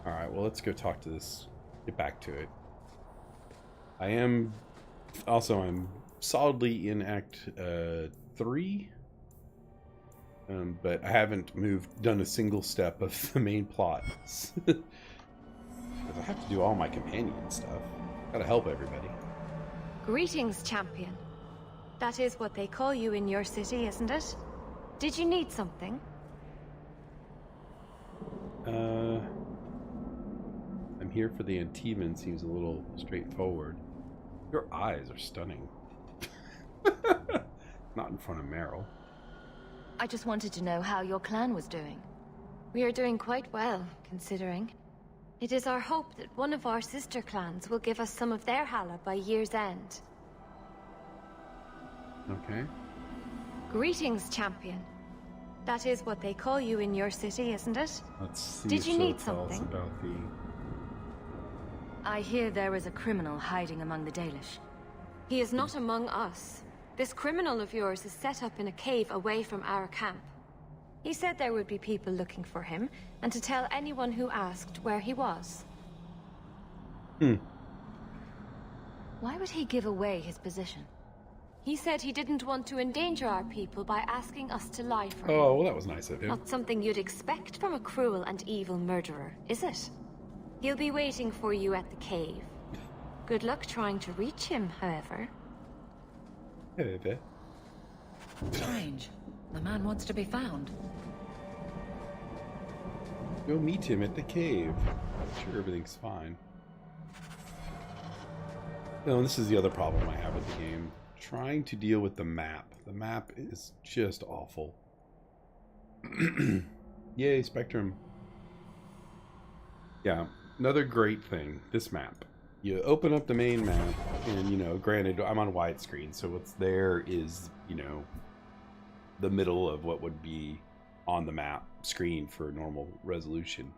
Alright, well, let's go talk to this. Get back to it. I'm solidly in Act 3. But I haven't done a single step of the main plot. Because I have to do all my companion stuff. Gotta help everybody. Greetings, champion. That is what they call you in your city, isn't it? Did you need something? I'm here for the Ativan. Seems a little straightforward. Your eyes are stunning. Not in front of Meryl. I just wanted to know how your clan was doing. We are doing quite well, considering. It is our hope that one of our sister clans will give us some of their Hala by year's end. Okay. Greetings, champion. That is what they call you in your city, isn't it? Let's see. Did if you she'll need tell us something? about the... I hear there is a criminal hiding among the Dalish. He is not among us. This criminal of yours is set up in a cave away from our camp. He said there would be people looking for him, and to tell anyone who asked where he was. Why would he give away his position? He said he didn't want to endanger our people by asking us to lie for him. Oh, well, that was nice of him. Not something you'd expect from a cruel and evil murderer, is it? He'll be waiting for you at the cave. Good luck trying to reach him, however. Hey. Strange. The man wants to be found. Go meet him at the cave. I'm sure everything's fine. No, this is the other problem I have with the game. Trying to deal with the map. The map is just awful. Yay, Spectrum. Yeah, another great thing. This map. You open up the main map, and, you know, granted, I'm on widescreen, so what's there is, you know, the middle of what would be on the map screen for normal resolution.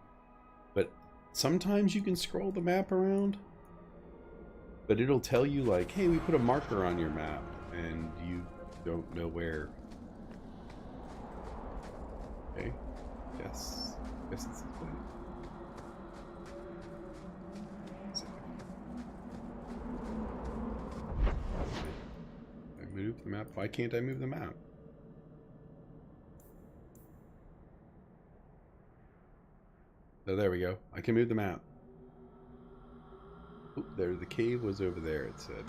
But sometimes you can scroll the map around, but it'll tell you, like, hey, we put a marker on your map, and you don't know where. Okay. Guess it's this way. I move the map. Why can't I move the map? Oh, there we go. I can move the map. Oh, there, the cave was over there, it said.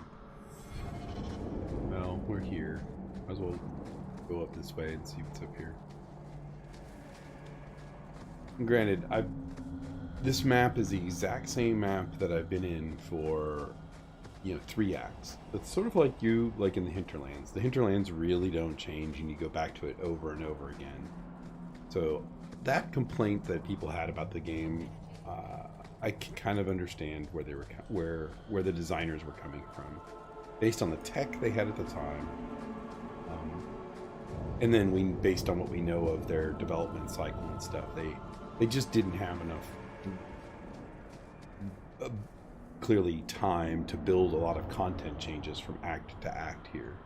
Well, we're here. Might as well go up this way and see what's up here. And granted, this map is the exact same map that I've been in for, you know, 3 acts. It's sort of like in the Hinterlands. The Hinterlands really don't change, and you go back to it over and over again. So that complaint that people had about the game, I can kind of understand where they were, where the designers were coming from, based on the tech they had at the time, and then based on what we know of their development cycle and stuff. They just didn't have enough. Clearly time to build a lot of content changes from act to act here.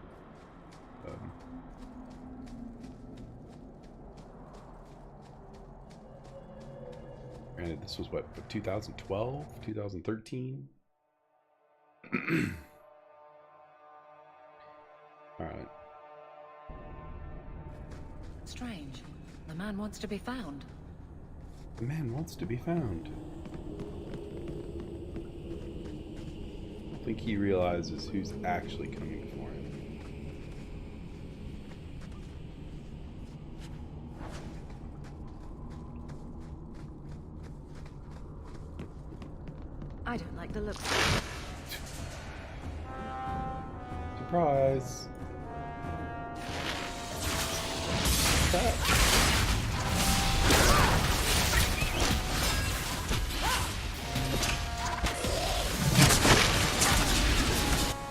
Granted, this was what 2012, 2013. All right. Strange. The man wants to be found. The man wants to be found. I think he realizes who's actually coming for him. I don't like the looks of it. Surprise!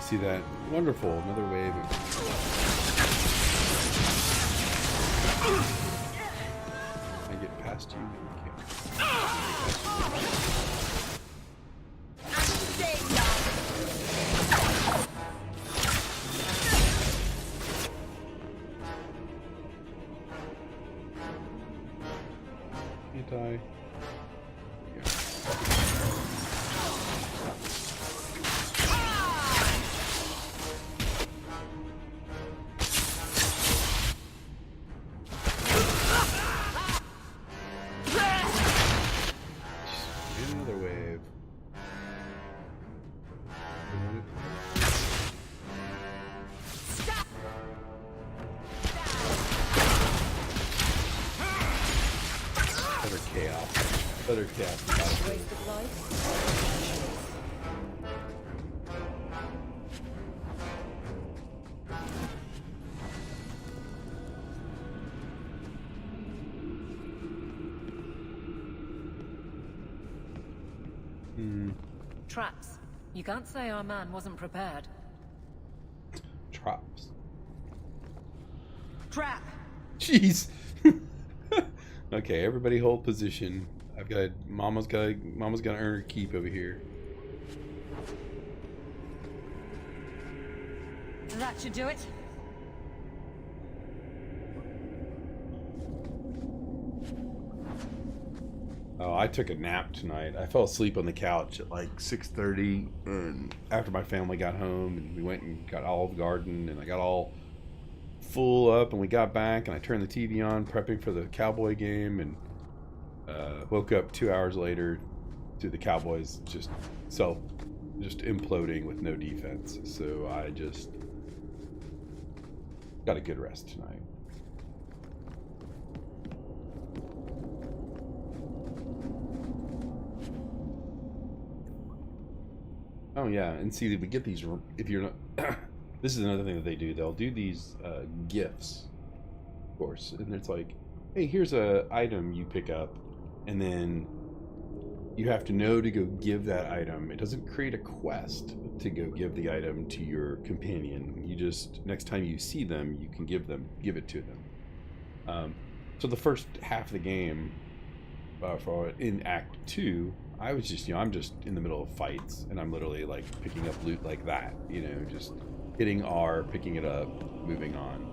See that? Wonderful. Another wave of... I get past you? No, I can't. Can't I? Yeah. Utter chaos. Utter chaos. Waste of life. Traps. You can't say our man wasn't prepared. Traps. Trap! Jeez. Okay, everybody hold position. Mama's gonna earn her keep over here. That should do it. Oh, I took a nap tonight. I fell asleep on the couch at like 6:30, and after my family got home, and we went and got Olive Garden, and I got all full up, and we got back, and I turned the TV on, prepping for the Cowboy game, and woke up 2 hours later to the Cowboys just imploding with no defense. So I just got a good rest tonight. Oh yeah, and see, we get these, if you're not, this is another thing that they do, they'll do these gifts, of course, and it's like, hey, here's a item you pick up, and then you have to know to go give that item. It doesn't create a quest to go give the item to your companion. You just, next time you see them, you can give it to them. So the first half of the game, in Act 2, I was just, I'm just in the middle of fights, and I'm literally like picking up loot like that, just hitting R, picking it up, moving on.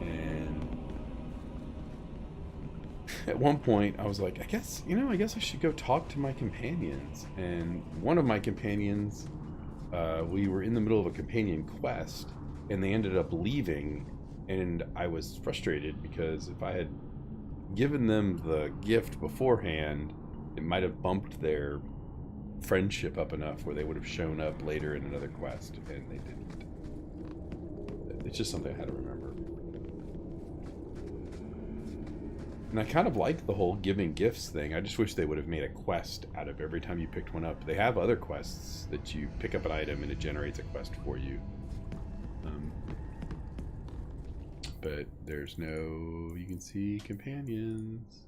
And at one point I was like, I guess I should go talk to my companions. And one of my companions, we were in the middle of a companion quest, and they ended up leaving, and I was frustrated because if I had given them the gift beforehand, it might have bumped their friendship up enough where they would have shown up later in another quest, and they didn't. It's just something I had to remember. And I kind of like the whole giving gifts thing. I just wish they would have made a quest out of every time you picked one up. They have other quests that you pick up an item and it generates a quest for you. But there's no, you can see companions.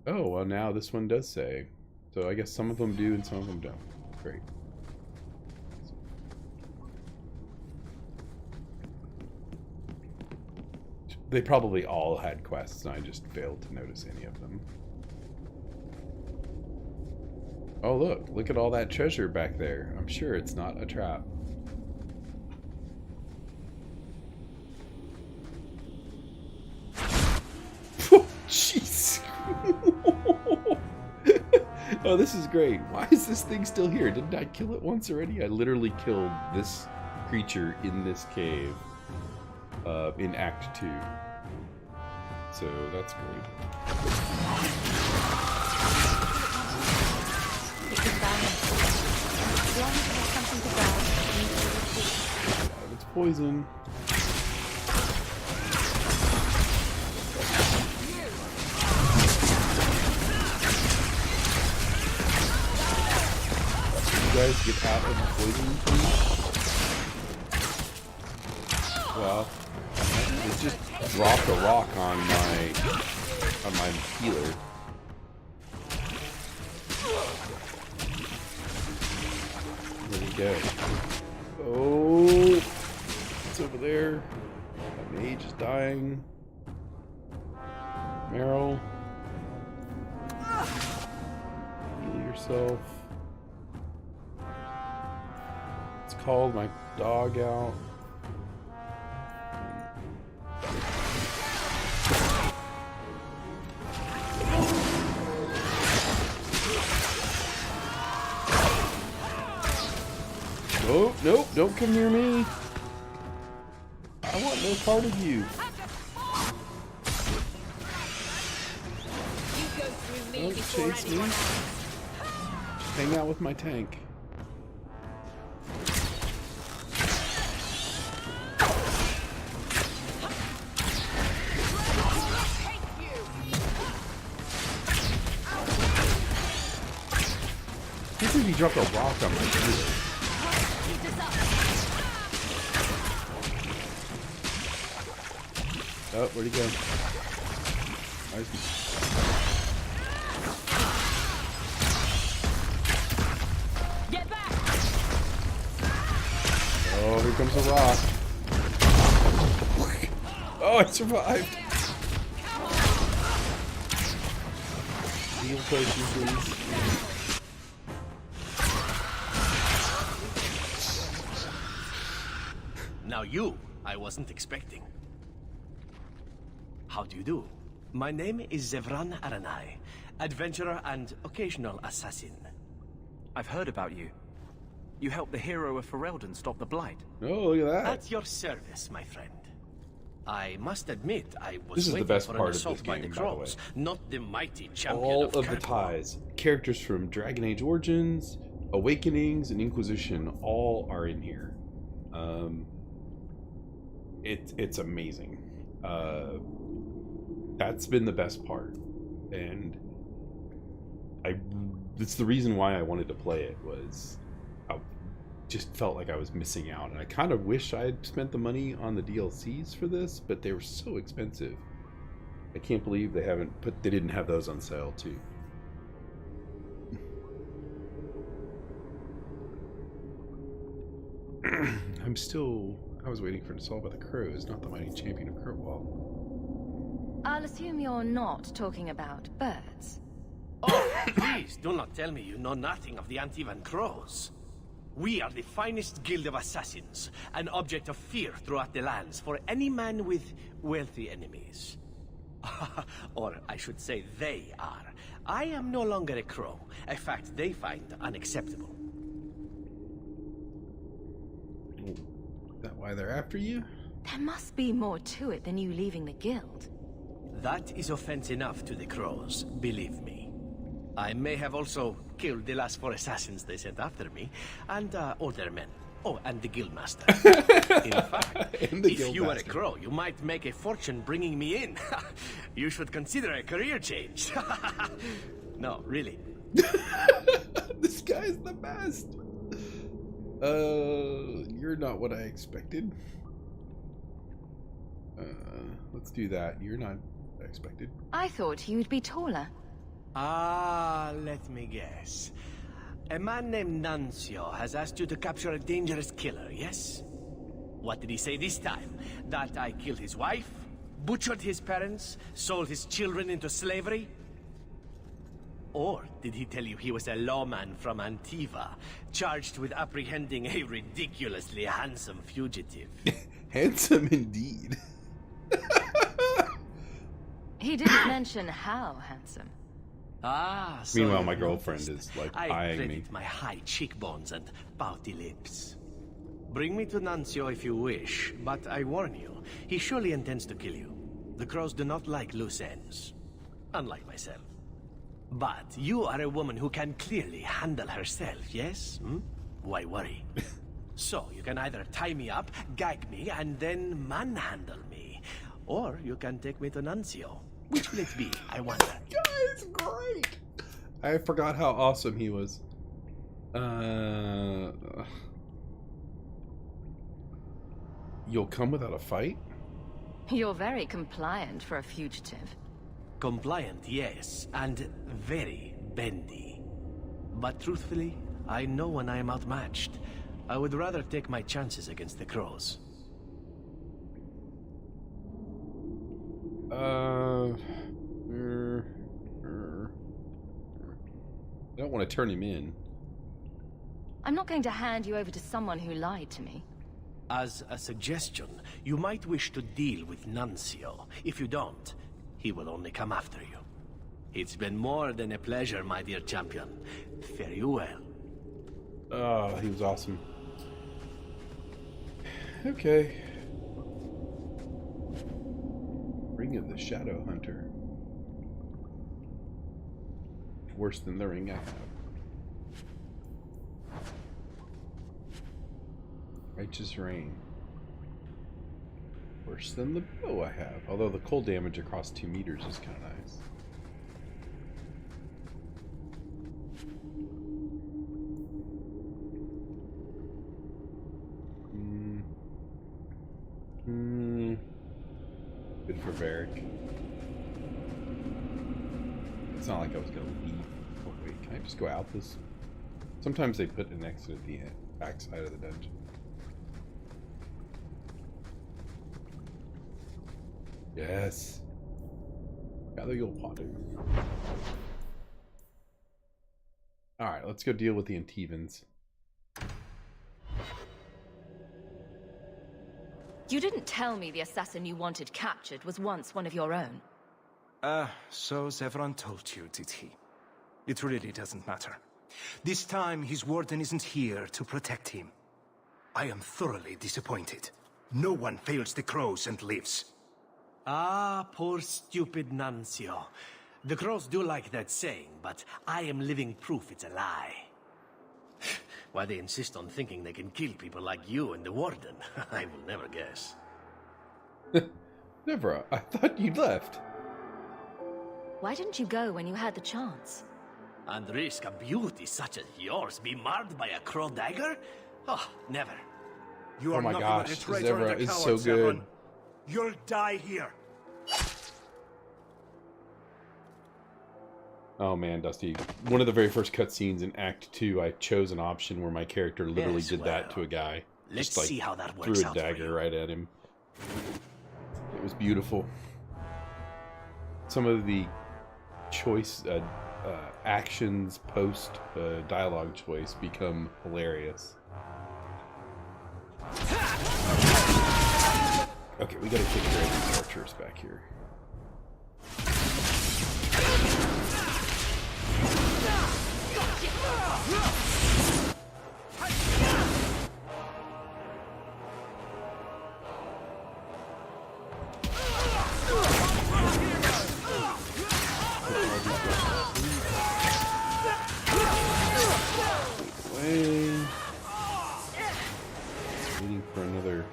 Oh, well now this one does say. So I guess some of them do and some of them don't. Great. They probably all had quests and I just failed to notice any of them. Oh look at all that treasure back there. I'm sure it's not a trap. Jeez. Oh, this is great. Why is this thing still here? Didn't I kill it once already? I literally killed this creature in this cave in Act 2. So that's great. It's poison. Guys get out of the poison, please? Well, it just dropped a rock on my healer. There we go. Oh, it's over there. My mage is dying. Meryl, heal yourself. Called my dog out. Oh, nope, don't come near me. I want no part of you. Don't chase me. Just hang out with my tank. It's like he dropped a rock on my shoulder. Oh, where'd he go? Nice. Get back! Oh, here comes the rock. Oh, I survived. Heal potion, please. Now you, I wasn't expecting. How do you do? My name is Zevran Aranai, adventurer and occasional assassin. I've heard about you. You helped the hero of Ferelden stop the Blight. Oh, look at that. At your service, my friend. I must admit, I was This is the waiting best for part an of assault this by game, the by the way. Crows, not the mighty champion All of of the Kirkwall. ties. Characters from Dragon Age Origins, Awakenings, and Inquisition all are in here. It's amazing. That's been the best part, and it's the reason why I wanted to play it. Was I just felt like I was missing out, and I kind of wish I had spent the money on the DLCs for this, but they were so expensive. I can't believe they didn't have those on sale too. I was waiting for an assault by the crows, not the mighty champion of Kirkwall. I'll assume you're not talking about birds. Oh, please do not tell me you know nothing of the Ativan Crows. We are the finest guild of assassins, an object of fear throughout the lands for any man with wealthy enemies. Or I should say they are. I am no longer a crow, a fact they find unacceptable. Is that why they're after you? There must be more to it than you leaving the guild. That is offense enough to the crows, believe me. I may have also killed the last 4 assassins they sent after me, and older men. Oh, and the guildmaster. In fact, if you were a crow, you might make a fortune bringing me in. You should consider a career change. No, really. This guy's the best. You're not what I expected. Let's do that. You're not what I expected. I thought you'd be taller. Ah, let me guess. A man named Nuncio has asked you to capture a dangerous killer, yes? What did he say this time? That I killed his wife? Butchered his parents? Sold his children into slavery? Or did he tell you he was a lawman from Antiva, charged with apprehending a ridiculously handsome fugitive? Handsome indeed. He didn't mention how handsome. Ah, so Meanwhile, you my girlfriend noticed. is like I eyeing me. credit my high cheekbones and pouty lips. Bring me to Nuncio if you wish, but I warn you, he surely intends to kill you. The crows do not like loose ends, unlike myself. But you are a woman who can clearly handle herself, yes? Why worry? So, you can either tie me up, gag me, and then manhandle me. Or you can take me to Nuncio. Which will it be, I wonder? Guy's great. I forgot how awesome he was. You'll come without a fight? You're very compliant for a fugitive. Compliant, yes, and very bendy. But truthfully, I know when I am outmatched. I would rather take my chances against the crows. I don't want to turn him in. I'm not going to hand you over to someone who lied to me. As a suggestion, you might wish to deal with Nuncio. If you don't, he will only come after you. It's been more than a pleasure, my dear champion. Fare you well. Oh, he was awesome. Okay. Ring of the Shadow Hunter. Worse than the ring I have. Righteous Rain. Worse than the bow I have. Although the cold damage across 2 meters is kind of nice. barbaric. It's not like I was gonna leave. Oh wait, can I just go out this? Sometimes they put an exit at the back side of the dungeon. Yes. Gather your potter. Alright, let's go deal with the Ativans. You didn't tell me the assassin you wanted captured was once one of your own. So Zevran told you, did he? It really doesn't matter. This time, his warden isn't here to protect him. I am thoroughly disappointed. No one fails the crows and lives. Ah, poor stupid Nuncio. The crows do like that saying, but I am living proof it's a lie. Why they insist on thinking they can kill people like you and the warden, I will never guess. Nevra, I thought you'd left. Why didn't you go when you had the chance? And risk a beauty such as yours be marred by a crow dagger? Oh, never. You Oh are my nothing gosh, but a traitor Zevra and a is coward, so good. Zevran. You'll die here. Oh man, Dusty. One of the very first cutscenes in Act 2, I chose an option where my character literally Yes, did that well, to a guy. let's Just like see how that threw works a out for dagger you. right at him. It was beautiful. Some of the choice actions post dialogue choice become hilarious. Okay, we gotta take care of these archers back here. Waiting for another.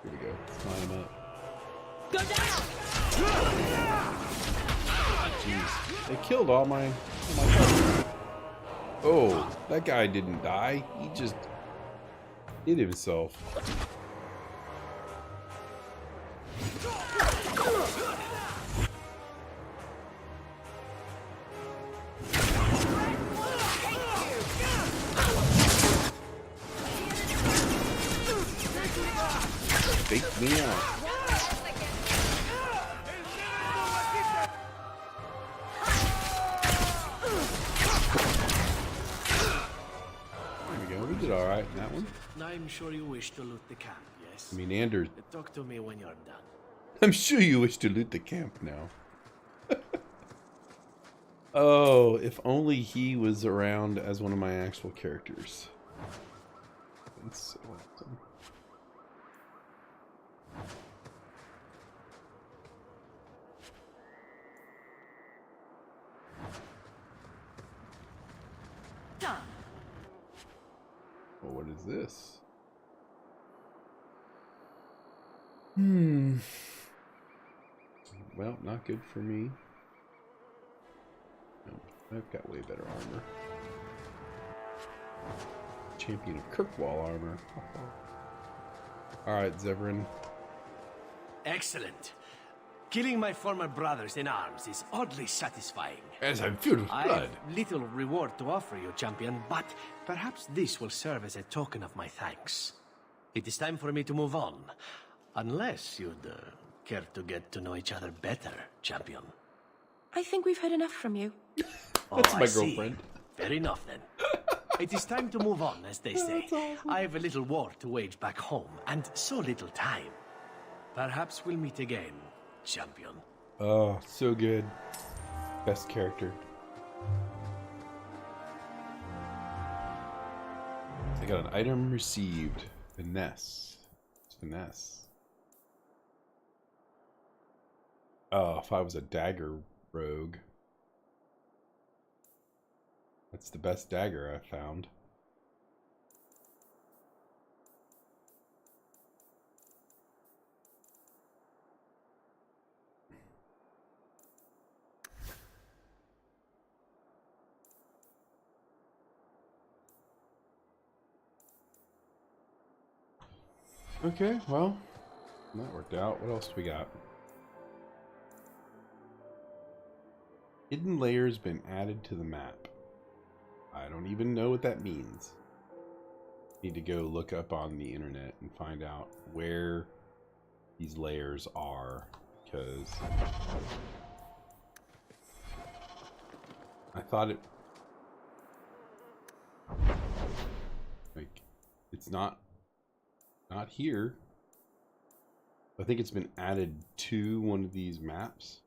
Here we go. Let's line him up. Go down! Jeez. They killed all my targets. Oh, that guy didn't die. He just hit himself. Fake me out. There we go. We did all right in that one. I'm sure you wish to loot the camp, yes? I mean, Anders. Talk to me when you're done. I'm sure you wish to loot the camp now. Oh, if only he was around as one of my actual characters. That's so awesome. Done. Well, what is this? Well, not good for me. No, I've got way better armor. Champion of Kirkwall armor. Alright, Zevran. Excellent. Killing my former brothers in arms is oddly satisfying. As I'm filled with blood. I've little reward to offer you, champion, but perhaps this will serve as a token of my thanks. It is time for me to move on. Unless you'd care to get to know each other better, champion. I think we've heard enough from you. That's Oh, my I see. girlfriend. Fair enough, then. It is time to move on, as they say. awesome. I have a little war to wage back home, and so little time. Perhaps we'll meet again, champion. Oh, so good. Best character. I got an item received. Finesse. It's finesse. Oh, if I was a dagger rogue. That's the best dagger I found. Okay, well, that worked out. What else do we got? Hidden layers been added to the map. I don't even know what that means. Need to go look up on the internet and find out where these layers are, because I thought it, like, it's not here. I think it's been added to one of these maps.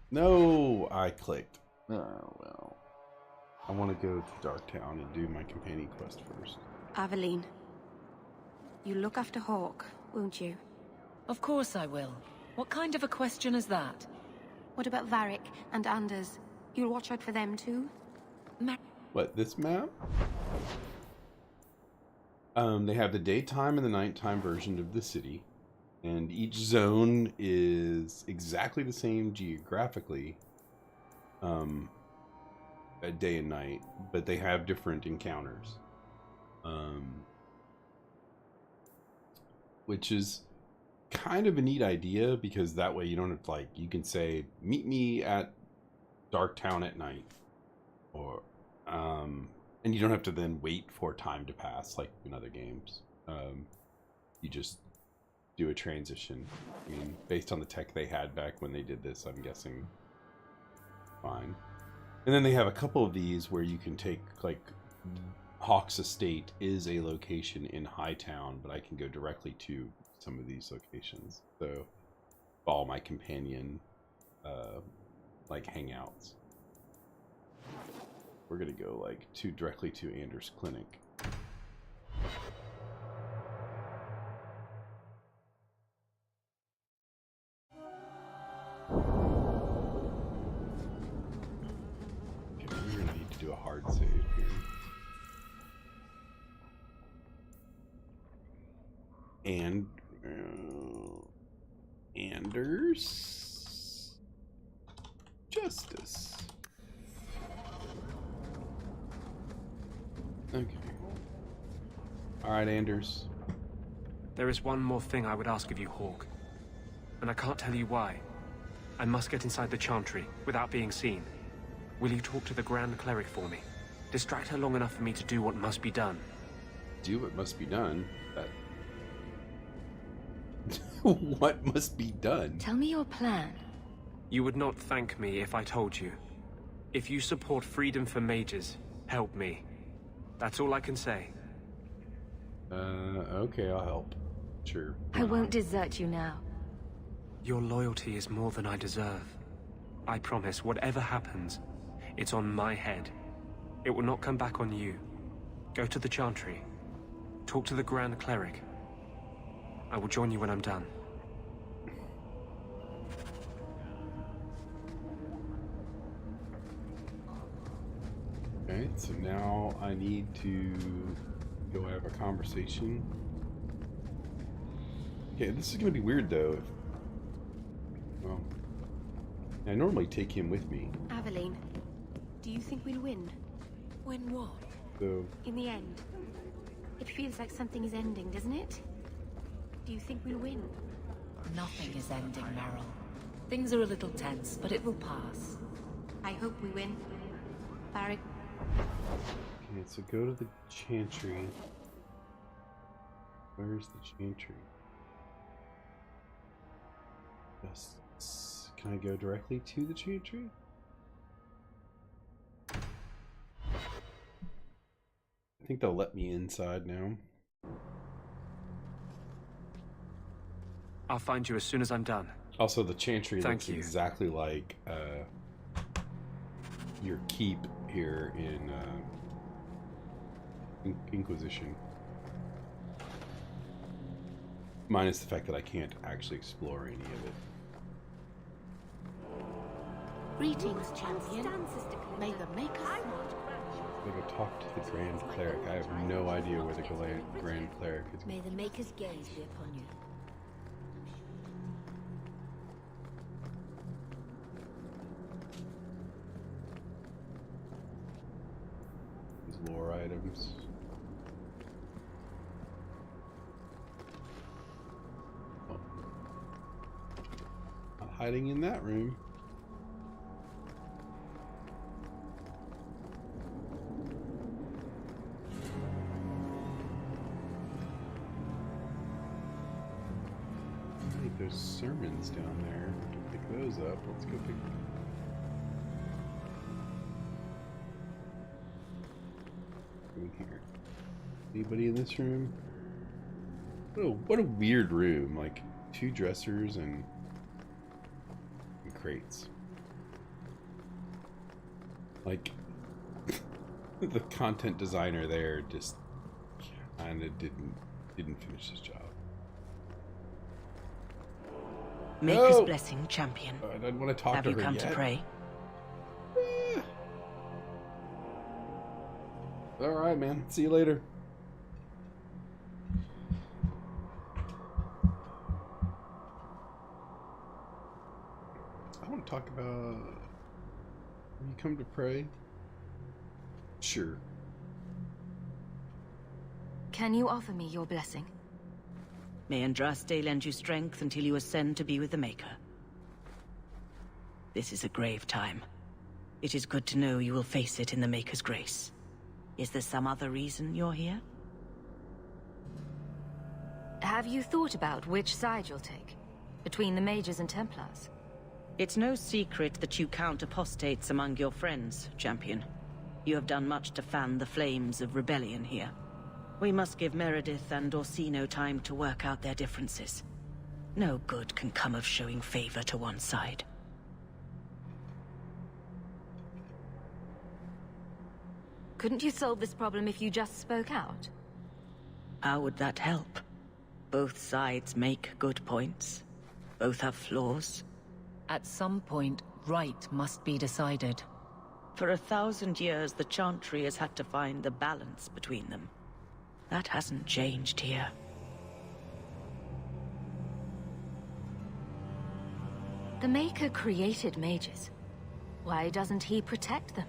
No, I clicked. Oh, well. I want to go to Darktown and do my companion quest first. Aveline, you look after Hawk, won't you? Of course I will. What kind of a question is that? What about Varric and Anders? You'll watch out for them too? What, this map? They have the daytime and the nighttime version of the city. And each zone is exactly the same geographically, at day and night, but they have different encounters, which is kind of a neat idea, because that way you don't have to, like, you can say, meet me at Darktown at night, or and you don't have to then wait for time to pass like in other games. You just do a transition. I mean, based on the tech they had back when they did this, I'm guessing fine. And then they have a couple of these where you can take, like, Hawk's estate is a location in Hightown, but I can go directly to some of these locations. So follow my companion, like, hangouts. We're gonna go, like, directly to Anders' clinic. Do a hard save here. And Anders Justice. Okay. All right, Anders. There is one more thing I would ask of you, Hawk. And I can't tell you why. I must get inside the Chantry without being seen. Will you talk to the Grand Cleric for me? Distract her long enough for me to do what must be done. Do what must be done? What must be done? Tell me your plan. You would not thank me if I told you. If you support freedom for mages, help me. That's all I can say. Okay, I'll help. Sure. I won't desert you now. Your loyalty is more than I deserve. I promise, whatever happens, it's on my head. It will not come back on you. Go to the Chantry. Talk to the Grand Cleric. I will join you when I'm done. Okay, so now I need to go have a conversation. Okay, this is gonna be weird though. Well, I normally take him with me. Aveline, do you think we'll win? Win what? So In the end? It feels like something is ending, doesn't it? Do you think we'll win? Nothing is ending, Meryl. Things are a little tense, but it will pass. I hope we win. Varric. okay, so go to the Chantry. Where's the Chantry? Yes. Can I go directly to the Chantry? I think they'll let me inside now. I'll find you as soon as I'm done. Also, the Chantry Thank looks you. exactly like your keep here in Inquisition. Minus the fact that I can't actually explore any of it. Greetings, champion. May the Maker smart. I'm gonna go talk to the Grand Cleric. I have no idea where the Grand Cleric is. May the Maker's gaze be upon you. lore items. Oh. Not hiding in that room. I think there's sermons down there. We can pick those up. Let's go pick them. Here. Anybody in this room? What a weird room. Like 2 dressers and crates. Like the content designer there just kind of didn't finish his job. Maker's blessing, champion. I didn't want to talk Have to you her come yet. to pray? All right, man. See you later. I want to talk about when you come to pray. Sure. Can you offer me your blessing? May Andraste lend you strength until you ascend to be with the Maker. This is a grave time. It is good to know you will face it in the Maker's grace. Is there some other reason you're here? Have you thought about which side you'll take? Between the mages and Templars? It's no secret that you count apostates among your friends, champion. You have done much to fan the flames of rebellion here. We must give Meredith and Orsino time to work out their differences. No good can come of showing favor to one side. Couldn't you solve this problem if you just spoke out? How would that help? Both sides make good points. Both have flaws. At some point, right must be decided. For 1,000 years, the Chantry has had to find the balance between them. That hasn't changed here. The Maker created mages. Why doesn't he protect them?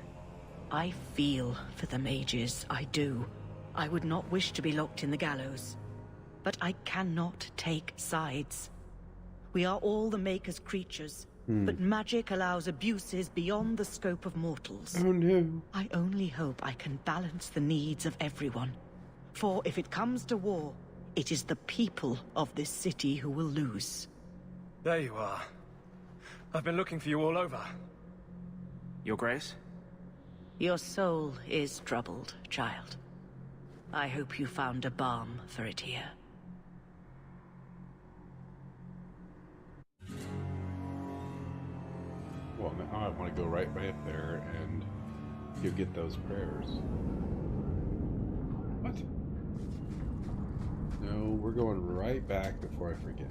I feel for the mages, I do. I would not wish to be locked in the gallows. But I cannot take sides. We are all the Maker's creatures, but magic allows abuses beyond the scope of mortals. Oh no. I only hope I can balance the needs of everyone. For if it comes to war, it is the people of this city who will lose. There you are. I've been looking for you all over. Your Grace? Your soul is troubled, child. I hope you found a balm for it here. Well, now I want to go right up there and go get those prayers. What? No, we're going right back before I forget.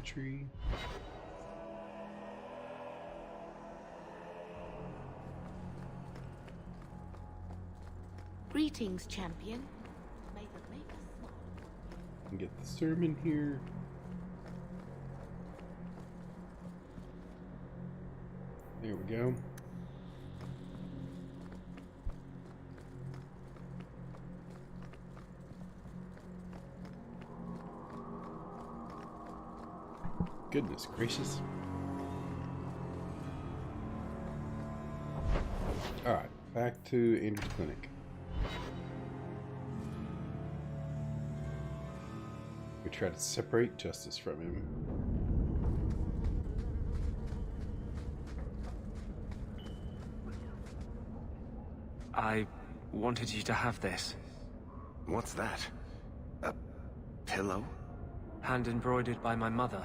Tree. Greetings, champion. May the Maker smile. And get the sermon here. There we go. Goodness gracious. Alright, back to Andrew's clinic. We try to separate justice from him. I wanted you to have this. What's that? A pillow? Hand embroidered by my mother.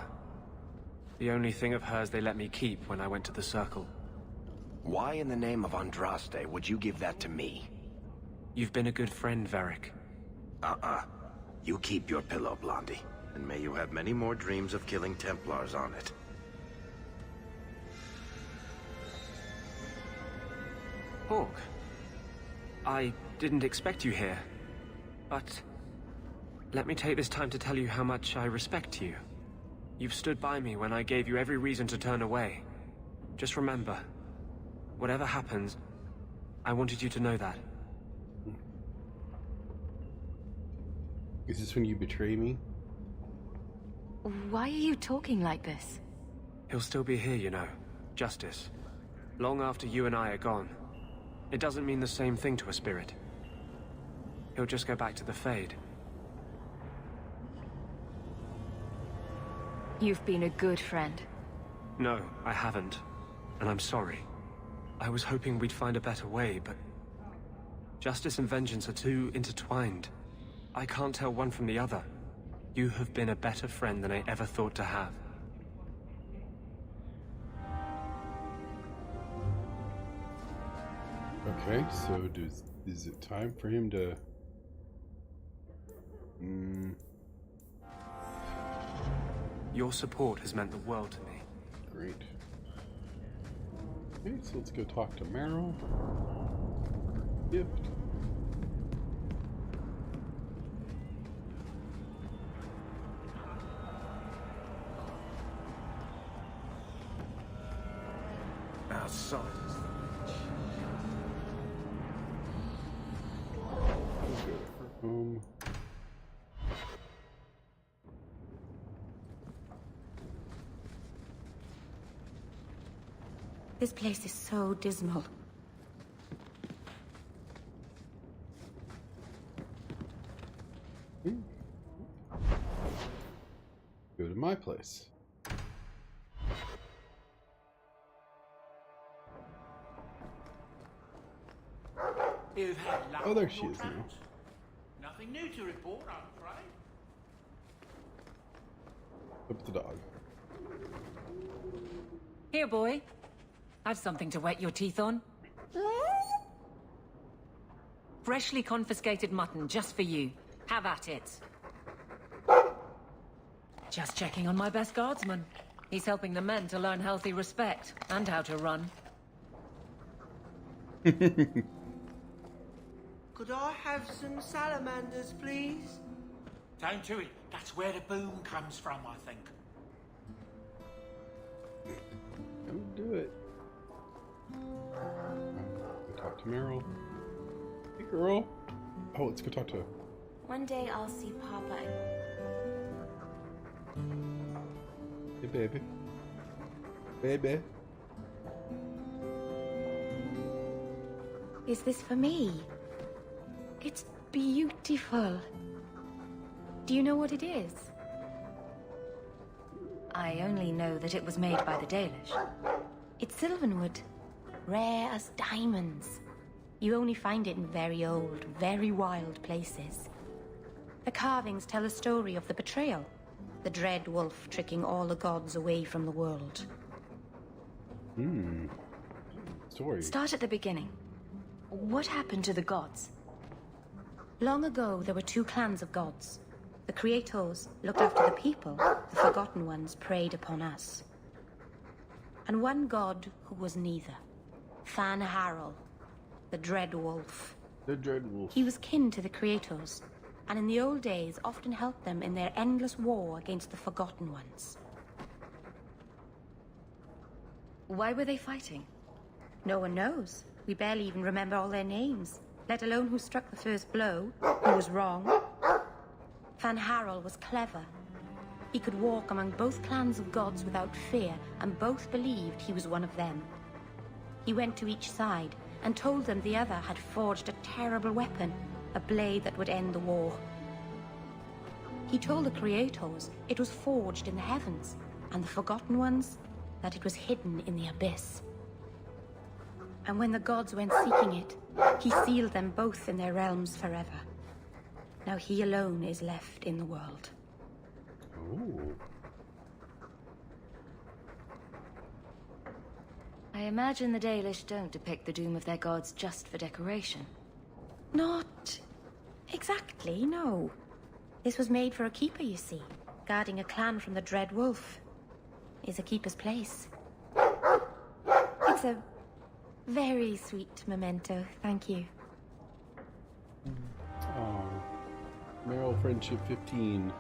The only thing of hers they let me keep when I went to the Circle. Why in the name of Andraste would you give that to me? You've been a good friend, Varric. You keep your pillow, Blondie. And may you have many more dreams of killing Templars on it. Hawk, I didn't expect you here, but let me take this time to tell you how much I respect you. You've stood by me when I gave you every reason to turn away. Just remember, whatever happens, I wanted you to know that. Is this when you betray me? Why are you talking like this? He'll still be here, you know. Justice. Long after you and I are gone. It doesn't mean the same thing to a spirit. He'll just go back to the Fade. You've been a good friend. No, I haven't. And I'm sorry. I was hoping we'd find a better way, but... Justice and vengeance are too intertwined. I can't tell one from the other. You have been a better friend than I ever thought to have. Okay, so is it time for him to... Your support has meant the world to me. Great. Okay, so let's go talk to Meryl. Gift. Outside. Home. This place is so dismal. Go to my place. You've had luck. Oh, there she is now. Nothing new to report, I'm afraid. Up the dog. Here, boy. I've something to wet your teeth on. Freshly confiscated mutton just for you. Have at it. Just checking on my best guardsman. He's helping the men to learn healthy respect and how to run. Could I have some salamanders, please? Don't do it. That's where the boom comes from, I think. Don't do it. Go talk to Meryl. Hey, girl. Oh, let's go talk to her. One day I'll see Papa. Hey, baby. Baby. Is this for me? It's beautiful. Do you know what it is? I only know that it was made by the Dalish. It's sylvanwood. Rare as diamonds. You only find it in very old, very wild places. The carvings tell a story of the betrayal. The dread wolf tricking all the gods away from the world. Story. Start at the beginning. What happened to the gods? Long ago, there were two clans of gods. The Creators looked after the people. The Forgotten Ones preyed upon us. And one god who was neither. Fan Harel, the Dread Wolf. The Dread Wolf. He was kin to the Creators, and in the old days often helped them in their endless war against the Forgotten Ones. Why were they fighting? No one knows. We barely even remember all their names, let alone who struck the first blow, who was wrong. Fan Harel was clever. He could walk among both clans of gods without fear, and both believed he was one of them. He went to each side and told them the other had forged a terrible weapon, a blade that would end the war. He told the Creators it was forged in the heavens, and the Forgotten Ones that it was hidden in the abyss. And when the gods went seeking it, he sealed them both in their realms forever. Now he alone is left in the world. Ooh. I imagine the Dalish don't depict the doom of their gods just for decoration. Not exactly, no. This was made for a keeper, you see. Guarding a clan from the Dread Wolf is a keeper's place. It's a Very sweet memento, thank you. Oh, Meryl Friendship 15.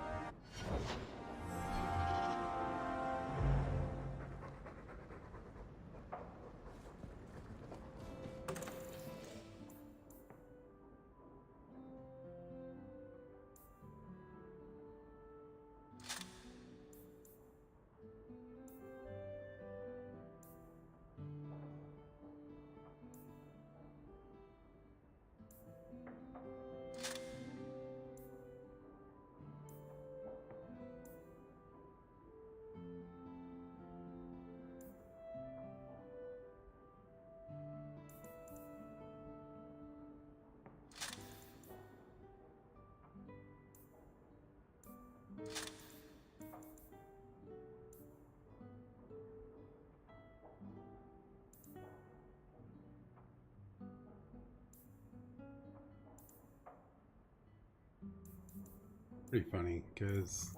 Pretty funny, because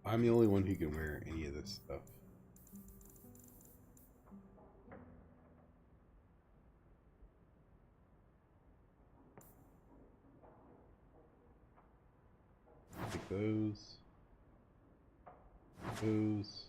I'm the only one who can wear any of this stuff. Take those. Those.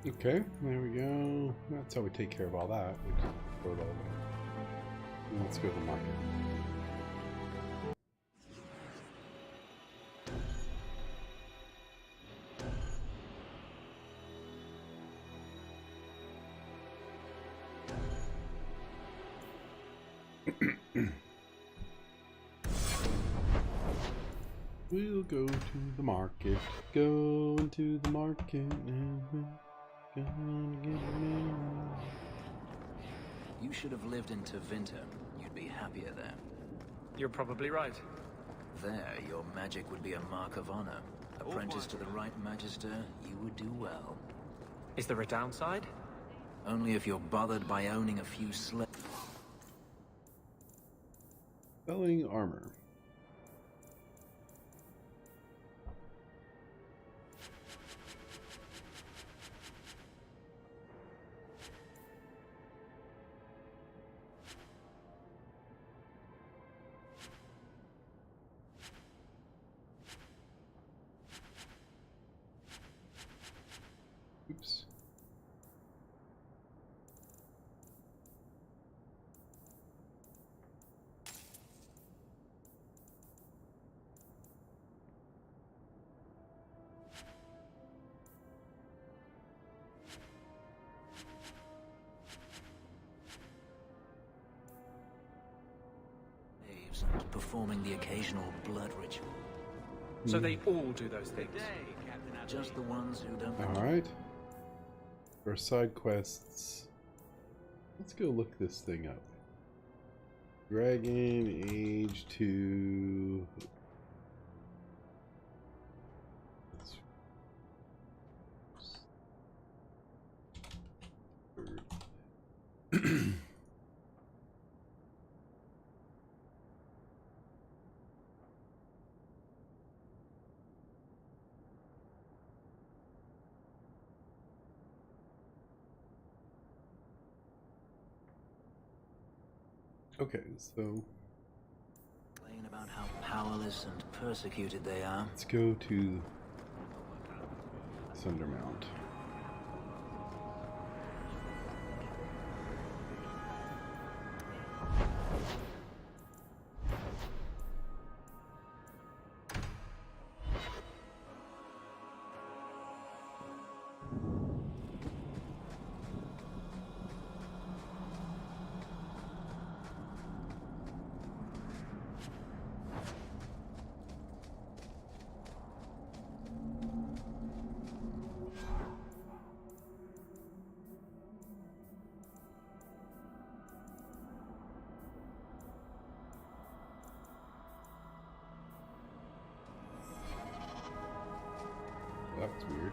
Okay, there we go. That's how we take care of all that. We just throw it all away. Let's go to the market. We'll go to the market. Go into the market now. You should have lived in Tevinter. You'd be happier there. You're probably right. There, your magic would be a mark of honor. Apprentice to the right magister, you would do well. Is there a downside? Only if you're bothered by owning a few slaves. Selling armor. Oops. slaves and performing the occasional blood ritual. So they all do those things? Just the ones who don't... Alright. For side quests, let's go look this thing up. Dragon, age 2... Okay, so about how powerless and persecuted they are. let's go to Sundermount. That's weird.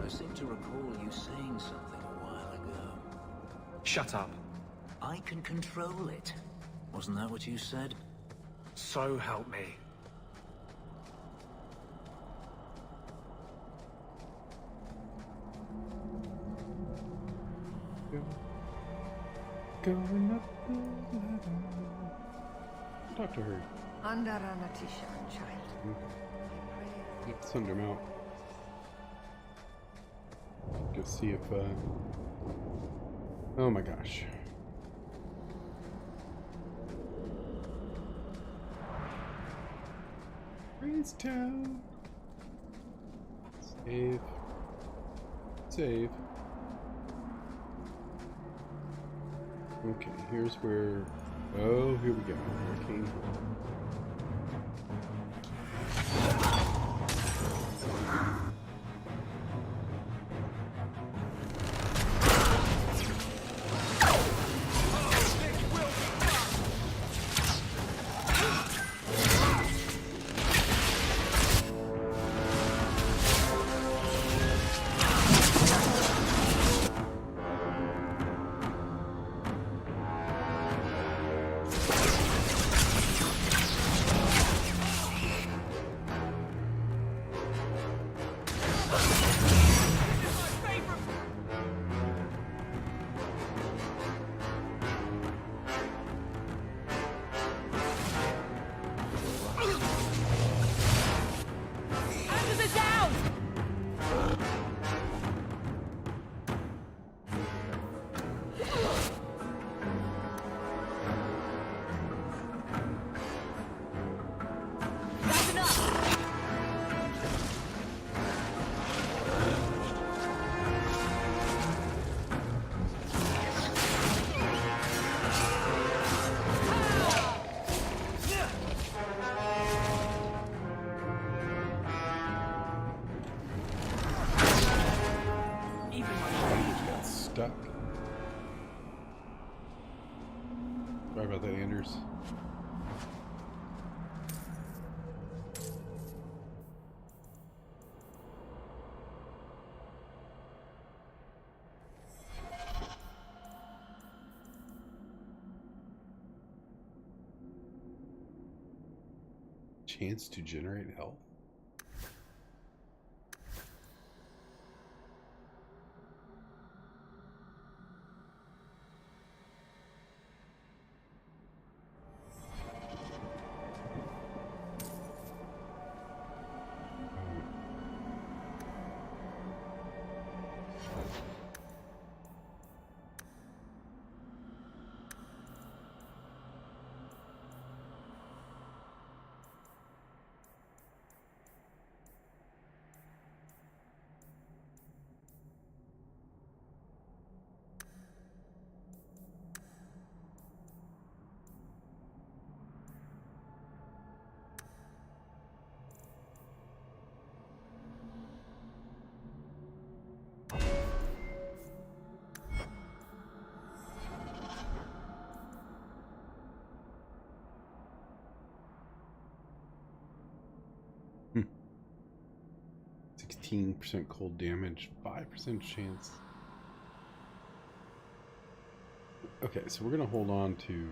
I seem to recall you saying something a while ago. Shut up. I can control it. Wasn't that what you said? So help me. Going up the ladder. Talk to her. child. Sundermount. Go see if, oh my gosh. Freeze town. Save. Save. Okay, here's where... Oh, here we go. Arcane Hall. Stuck. Sorry about that, Anders. Chance to generate health? 16% cold damage, 5% chance. Okay, so we're gonna hold on to.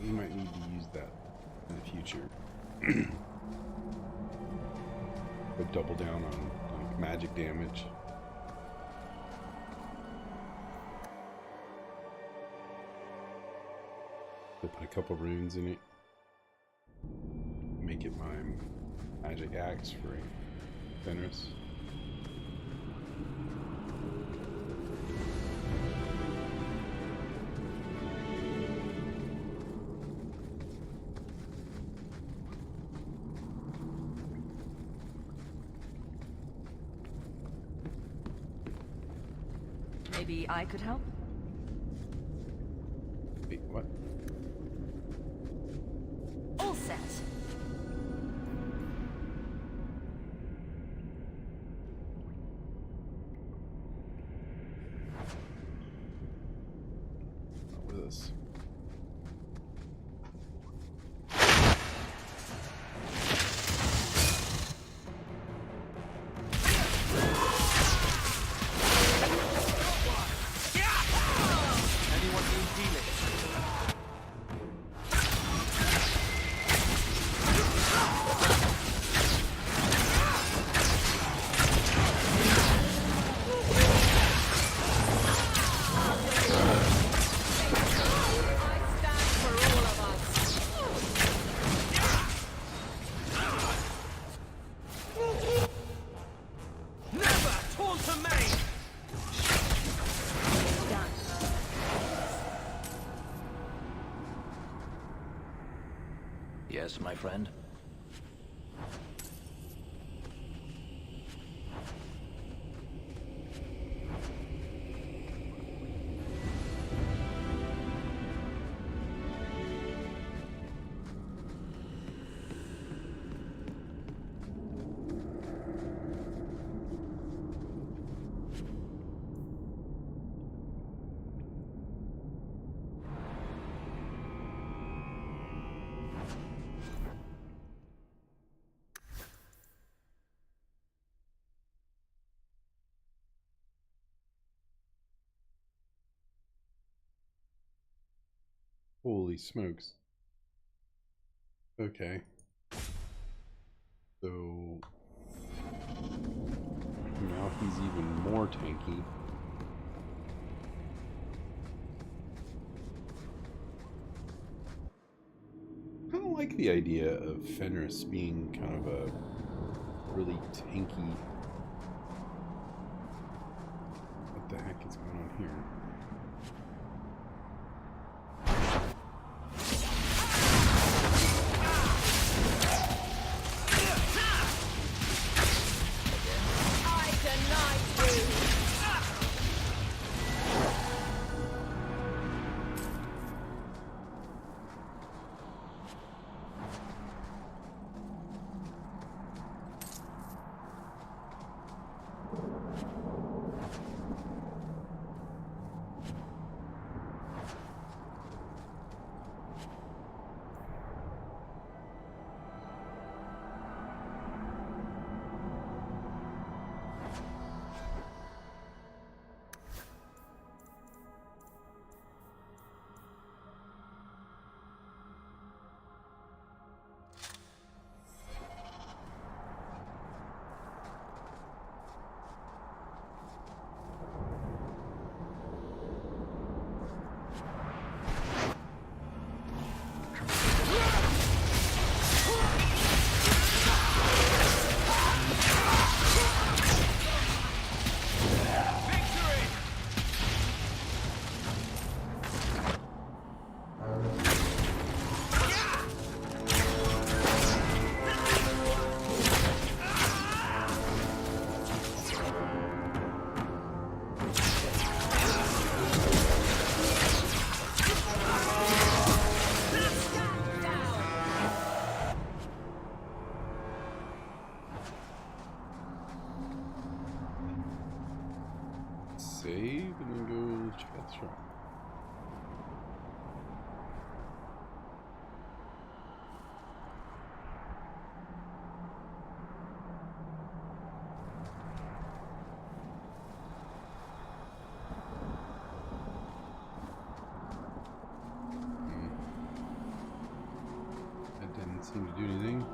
We might need to use that in the future. But double down on like magic damage. I put a couple runes in it. Make it my magic axe for Fenris. Maybe I could help? Wait, what? All set. Not with us. Yes, my friend? Holy smokes. Okay. So now he's even more tanky. I don't like the idea of Fenris being kind of a really tanky. What the heck is going on here? Doesn't seem to do anything.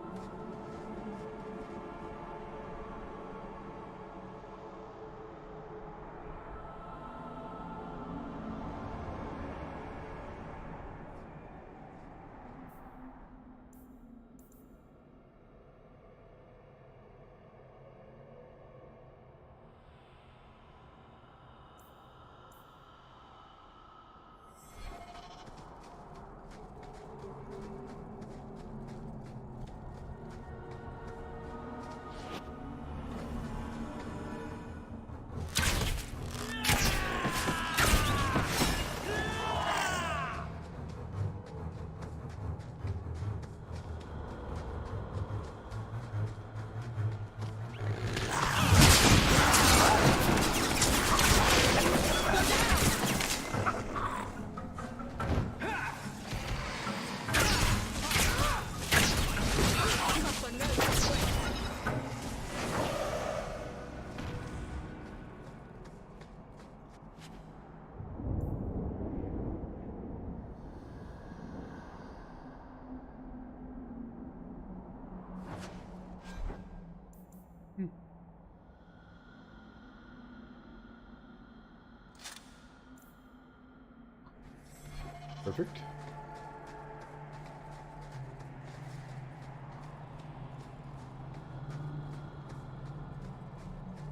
Perfect.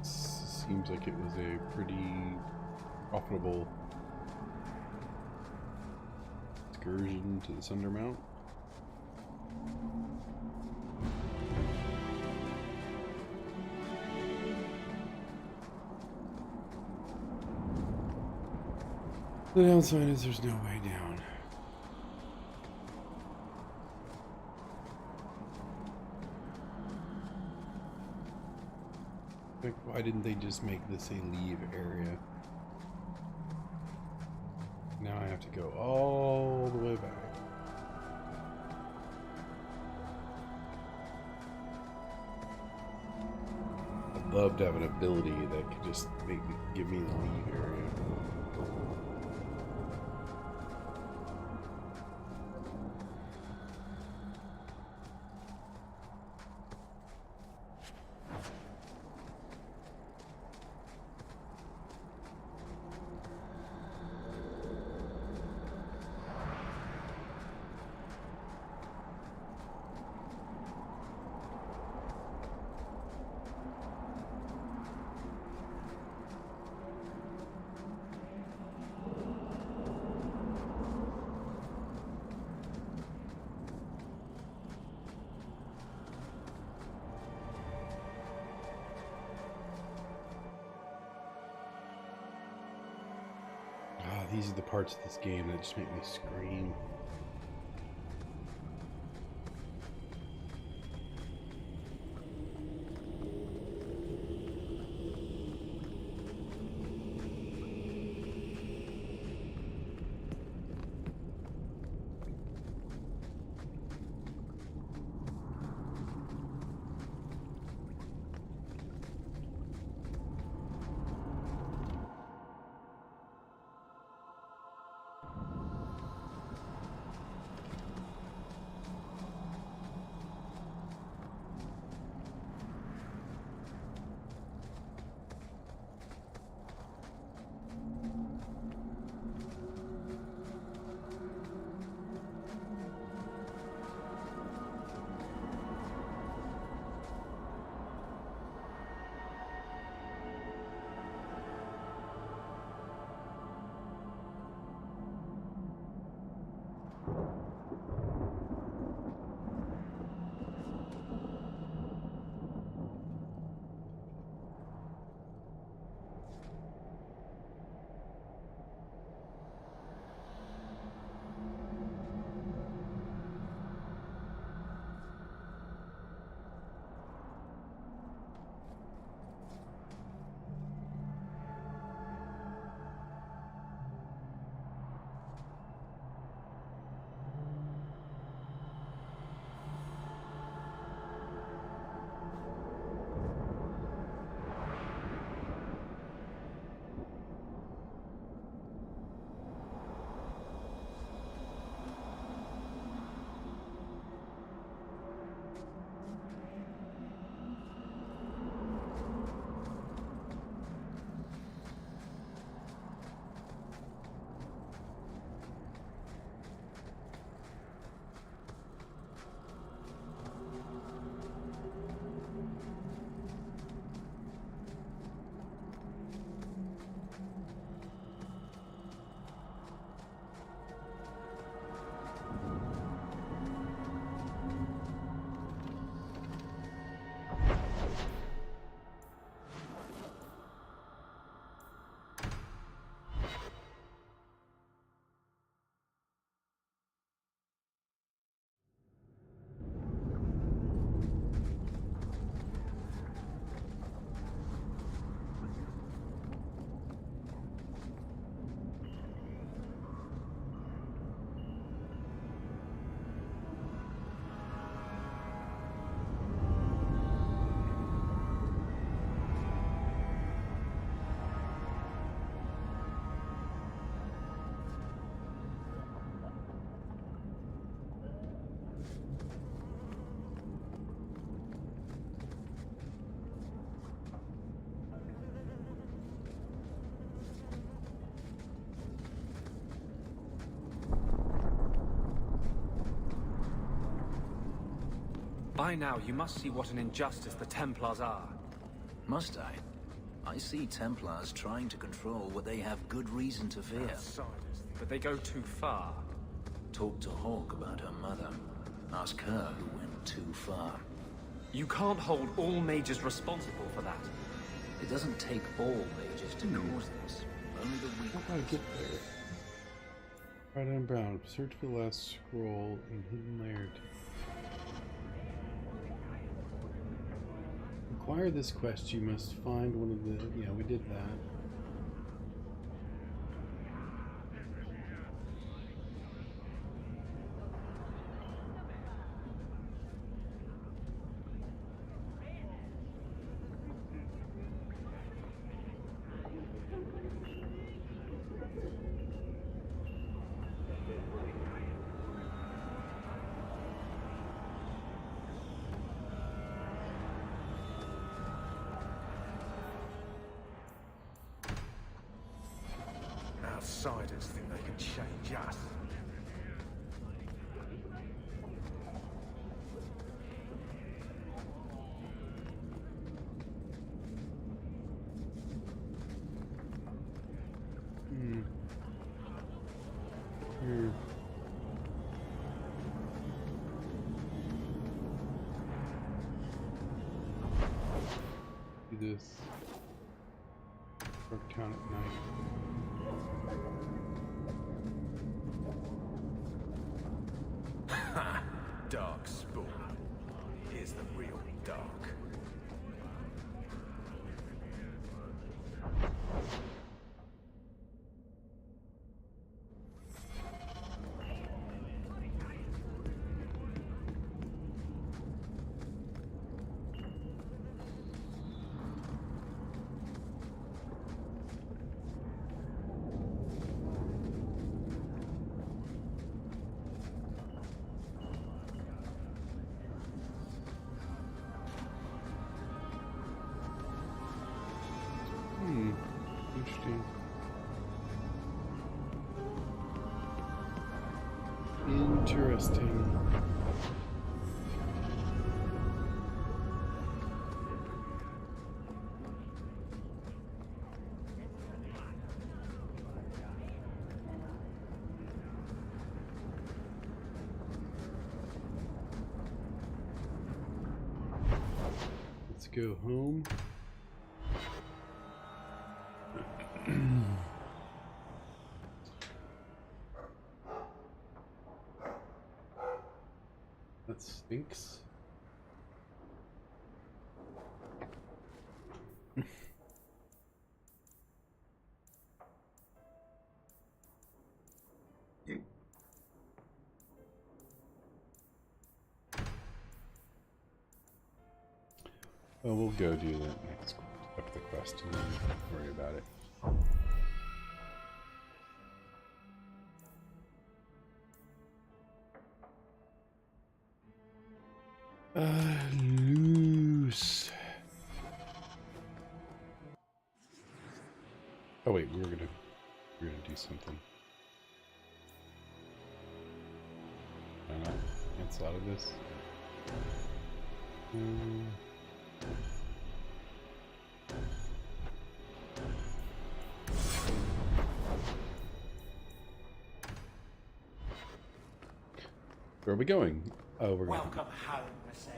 Seems like it was a pretty profitable excursion to the Sundermount. The downside is there's no way down. Like, why didn't they just make this a leave area? Now I have to go all the way back. I'd love to have an ability that could just give me the leave area. These are the parts of this game that just make me scream. By now, you must see what an injustice the Templars are. Must I? I see Templars trying to control what they have good reason to fear. Outsiders, but they go too far. Talk to Hawk about her mother. Ask her who went too far. You can't hold all mages responsible for that. It doesn't take all mages to cause this. Only the weak. How do I get there? Right on brown. Search for the last scroll in hidden layered. Acquire this quest, you must find one of the... Yeah, we did that. Outsiders think they can change us. Here. Do this. Dark town at night. Dark spawn. Here's the real dark. Interesting. Interesting. Let's go home. That stinks. Well, we'll go do that next up the quest and then worry about it. Loose. Oh wait, we're gonna do something. Why not cancel out of this? Where are we going? Oh, we're going. Welcome home, Miss Anne.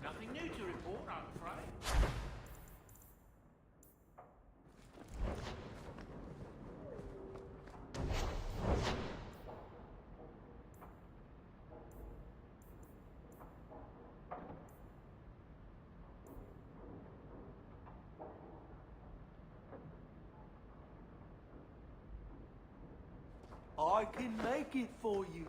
Nothing new to report, I'm afraid. I can make it for you.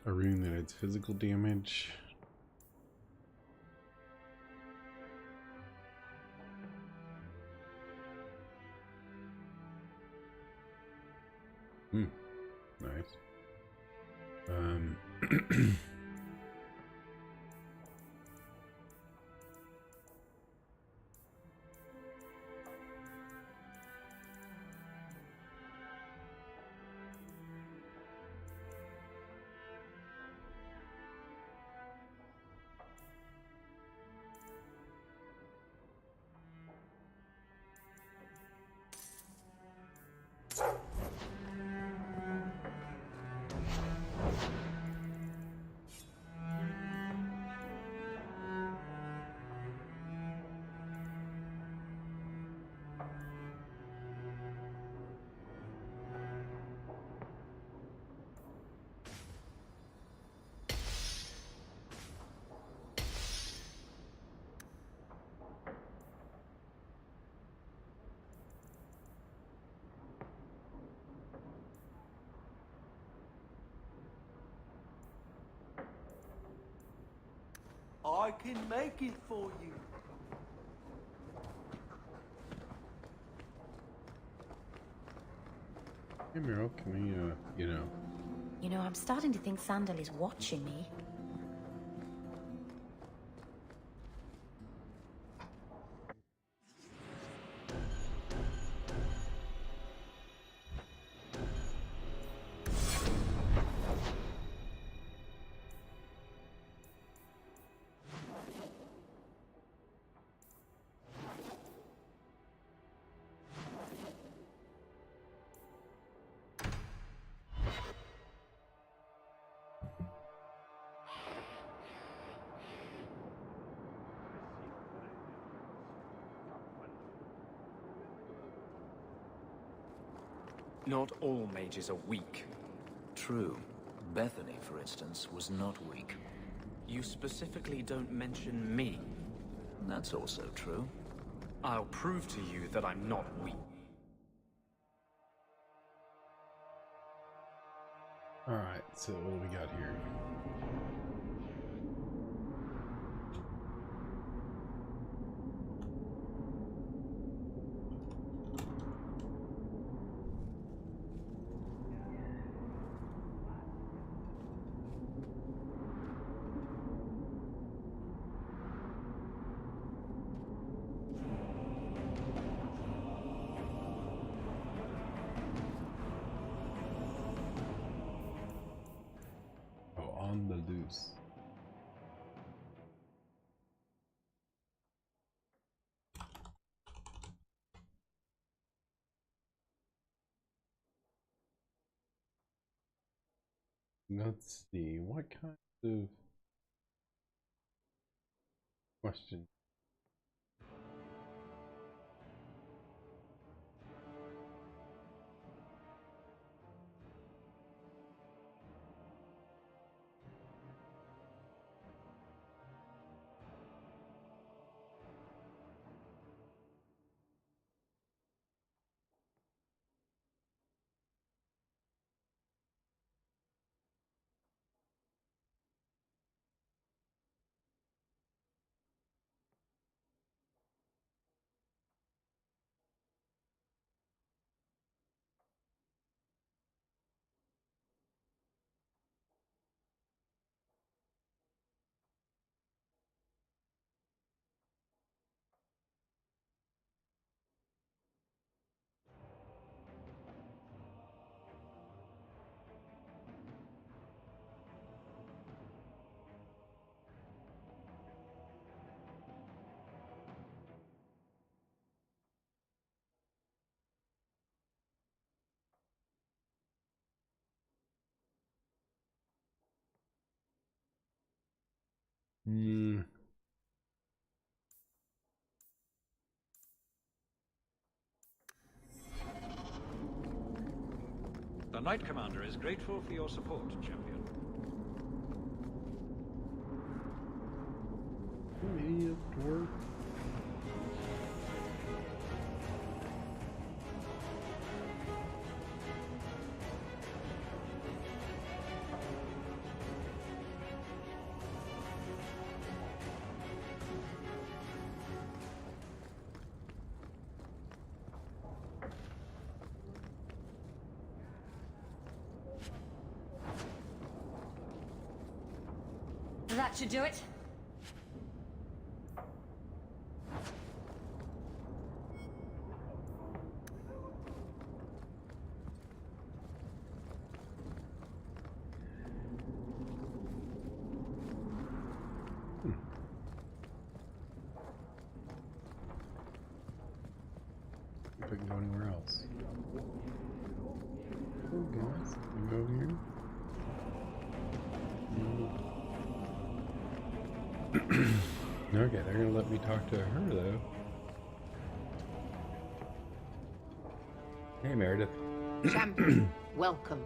A rune that adds physical damage. Nice. I can make it for you. Hey, Meryl, can we, You know, I'm starting to think Sandal is watching me. Not all mages are weak. True. Bethany, for instance, was not weak. You specifically don't mention me. That's also true. I'll prove to you that I'm not weak. Alright, so what do we got here? On the loose. Let's see, what kind of question? The Knight Commander is grateful for your support, champion. Idiot dwarf. That should do it. If I can go anywhere else. Oh, guys, can we go here? Okay, they're gonna let me talk to her though. Hey, Meredith. Champion, welcome.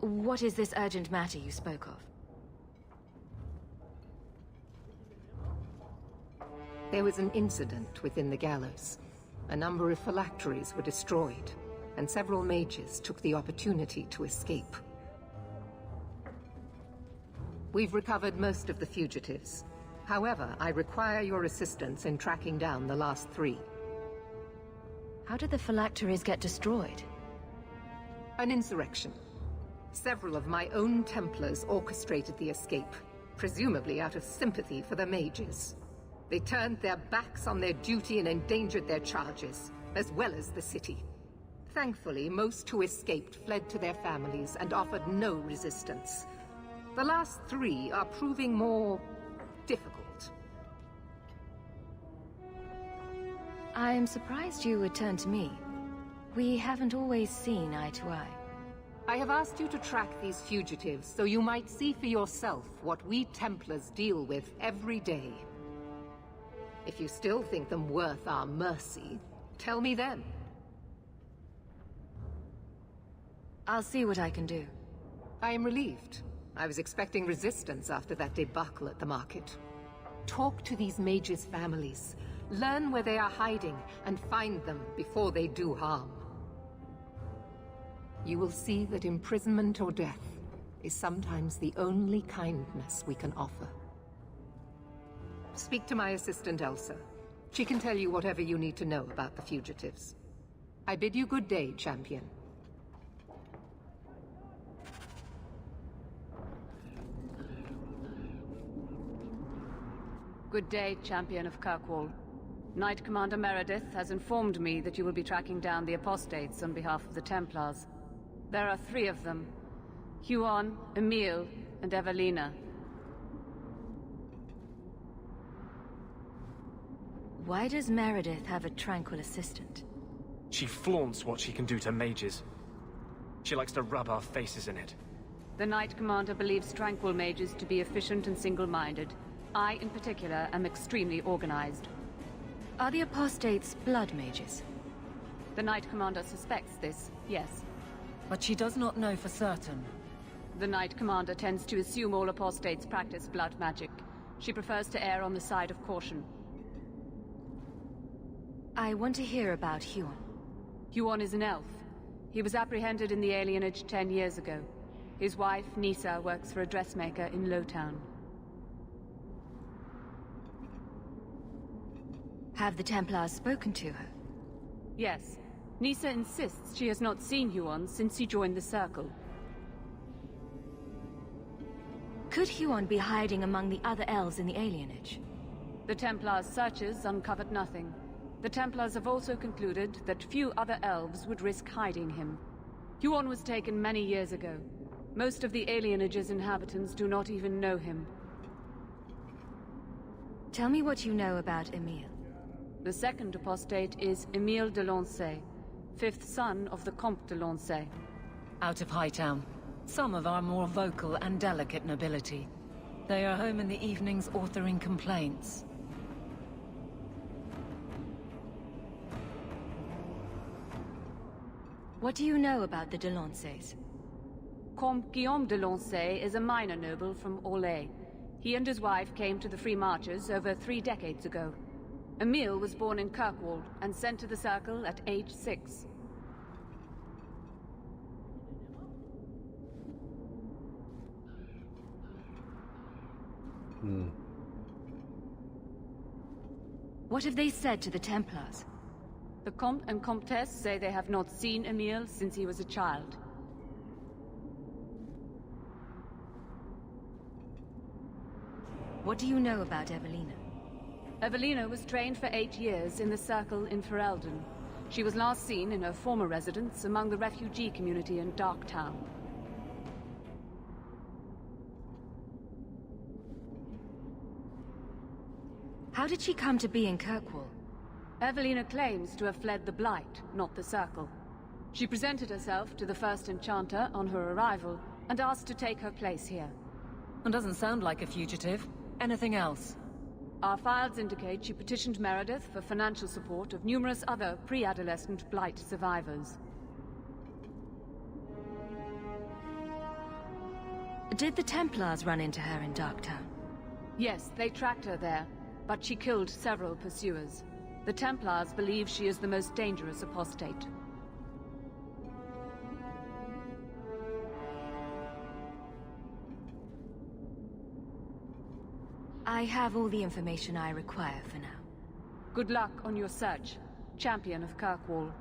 What is this urgent matter you spoke of? There was an incident within the gallows. A number of phylacteries were destroyed, and several mages took the opportunity to escape. We've recovered most of the fugitives. However, I require your assistance in tracking down the last 3. How did the phylacteries get destroyed? An insurrection. Several of my own Templars orchestrated the escape, presumably out of sympathy for the mages. They turned their backs on their duty and endangered their charges, as well as the city. Thankfully, most who escaped fled to their families and offered no resistance. The last 3 are proving more difficult. I'm surprised you would turn to me. We haven't always seen eye to eye. I have asked you to track these fugitives so you might see for yourself what we Templars deal with every day. If you still think them worth our mercy, tell me then. I'll see what I can do. I am relieved. I was expecting resistance after that debacle at the market. Talk to these mages' families. Learn where they are hiding and find them before they do harm. You will see that imprisonment or death is sometimes the only kindness we can offer. Speak to my assistant Elsa. She can tell you whatever you need to know about the fugitives. I bid you good day, champion. Good day, Champion of Kirkwall. Knight Commander Meredith has informed me that you will be tracking down the apostates on behalf of the Templars. There are 3 of them. Huon, Emile, and Evelina. Why does Meredith have a tranquil assistant? She flaunts what she can do to mages. She likes to rub our faces in it. The Knight Commander believes tranquil mages to be efficient and single-minded. I, in particular, am extremely organized. Are the apostates blood mages? The Knight Commander suspects this, yes. But she does not know for certain. The Knight Commander tends to assume all apostates practice blood magic. She prefers to err on the side of caution. I want to hear about Huon. Huon is an elf. He was apprehended in the alienage 10 years ago. His wife, Nisa, works for a dressmaker in Lowtown. Have the Templars spoken to her? Yes. Nisa insists she has not seen Huon since he joined the Circle. Could Huon be hiding among the other elves in the alienage? The Templars' searches uncovered nothing. The Templars have also concluded that few other elves would risk hiding him. Huon was taken many years ago. Most of the alienage's inhabitants do not even know him. Tell me what you know about Emile. The second apostate is Emile de Lancey, 5th son of the Comte de Lancey. Out of Hightown. Some of our more vocal and delicate nobility. They are home in the evenings authoring complaints. What do you know about the de Lanceys? Comte Guillaume de Lancey is a minor noble from Orlais. He and his wife came to the Free Marches over 3 decades ago. Emile was born in Kirkwall and sent to the Circle at age 6. What have they said to the Templars? The Comte and Comtesse say they have not seen Emile since he was a child. What do you know about Evelina? Evelina was trained for 8 years in the Circle in Ferelden. She was last seen in her former residence among the refugee community in Darktown. How did she come to be in Kirkwall? Evelina claims to have fled the Blight, not the Circle. She presented herself to the first Enchanter on her arrival, and asked to take her place here. And doesn't sound like a fugitive. Anything else? Our files indicate she petitioned Meredith for financial support of numerous other pre-adolescent Blight survivors. Did the Templars run into her in Darktown? Yes, they tracked her there, but she killed several pursuers. The Templars believe she is the most dangerous apostate. I have all the information I require for now. Good luck on your search, Champion of Kirkwall.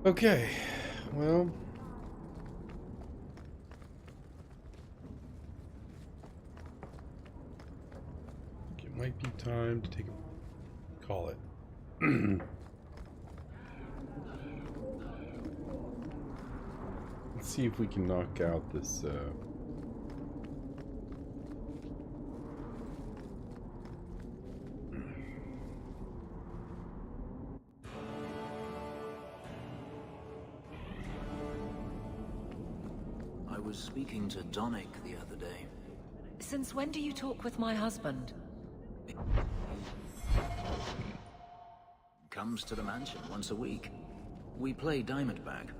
Okay, well, I think it might be time to take a call it. Let's see if we can knock out this I was speaking to Donick the other day. Since when do you talk with my husband? Comes to the mansion once a week. We play Diamondback.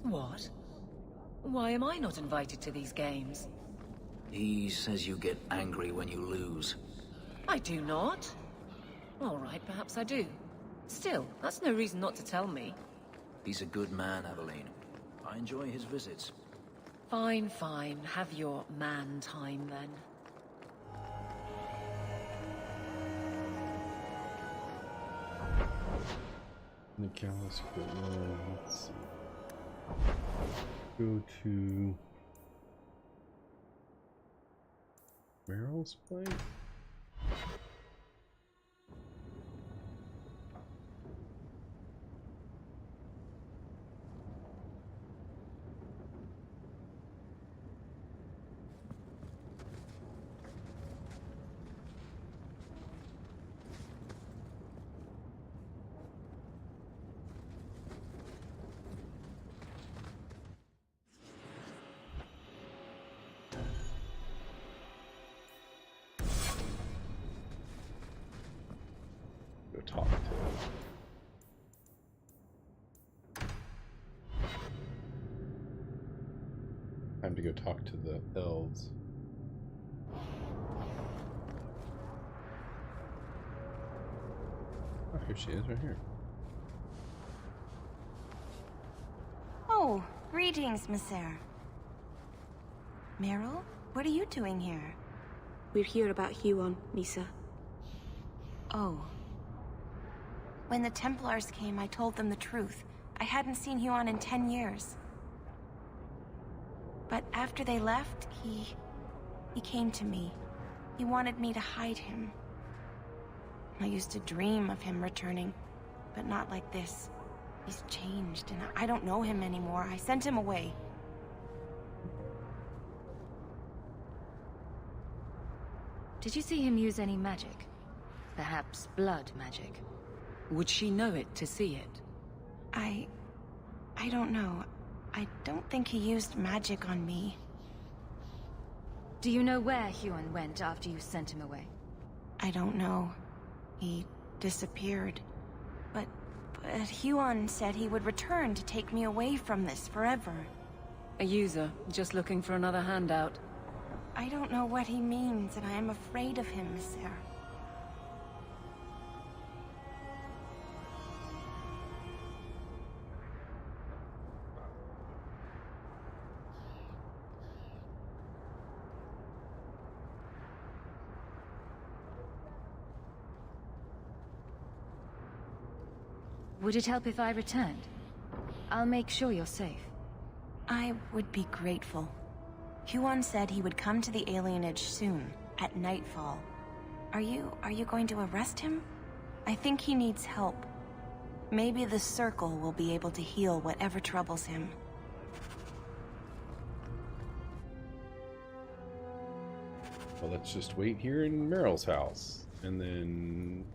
What? Why am I not invited to these games? He says you get angry when you lose. I do not. All right, perhaps I do. Still, that's no reason not to tell me. He's a good man, Aveline. I enjoy his visits. Fine, fine. Have your man time, then. Nicalis Courtyard, let's see. Go to Meryl's place? Talk to time to go talk to the elves. Oh, here she is, right here. Oh, greetings, Mister. Meryl, what are you doing here? We're here about Huon, Misa. Oh. When the Templars came, I told them the truth. I hadn't seen Huon in 10 years. But after they left, he came to me. He wanted me to hide him. I used to dream of him returning, but not like this. He's changed, and I don't know him anymore. I sent him away. Did you see him use any magic? Perhaps blood magic? Would she know it to see it? I don't know. I don't think he used magic on me. Do you know where Huon went after you sent him away? I don't know. He disappeared. But Huon said he would return to take me away from this forever. A user, just looking for another handout. I don't know what he means, and I am afraid of him, Mister. Would it help if I returned? I'll make sure you're safe. I would be grateful. Huon said he would come to the alienage soon, at nightfall. Are you going to arrest him? I think he needs help. Maybe the Circle will be able to heal whatever troubles him. Well, let's just wait here in Meryl's house, and then...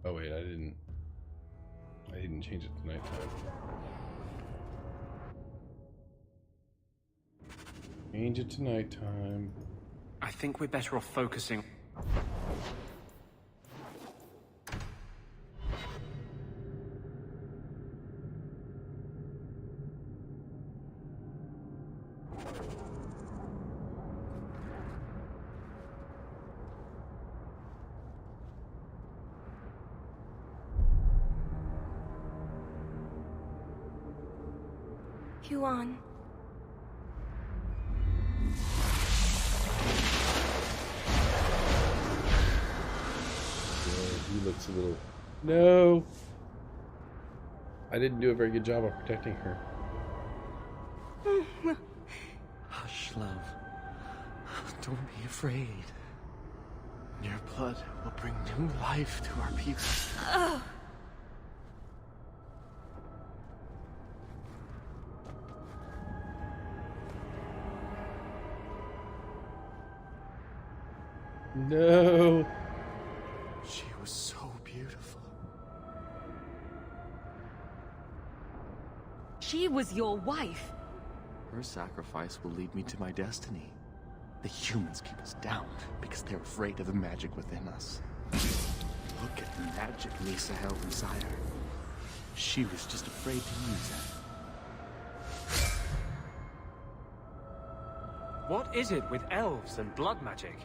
Oh wait, I didn't change it to nighttime. Change it to nighttime. I think we're better off focusing. Huon. He looks a little... No! I didn't do a very good job of protecting her. Hush, love. Don't be afraid. Your blood will bring new life to our people. No! She was so beautiful. She was your wife. Her sacrifice will lead me to my destiny. The humans keep us down because they're afraid of the magic within us. Look at the magic Misa held inside her. She was just afraid to use it. What is it with elves and blood magic?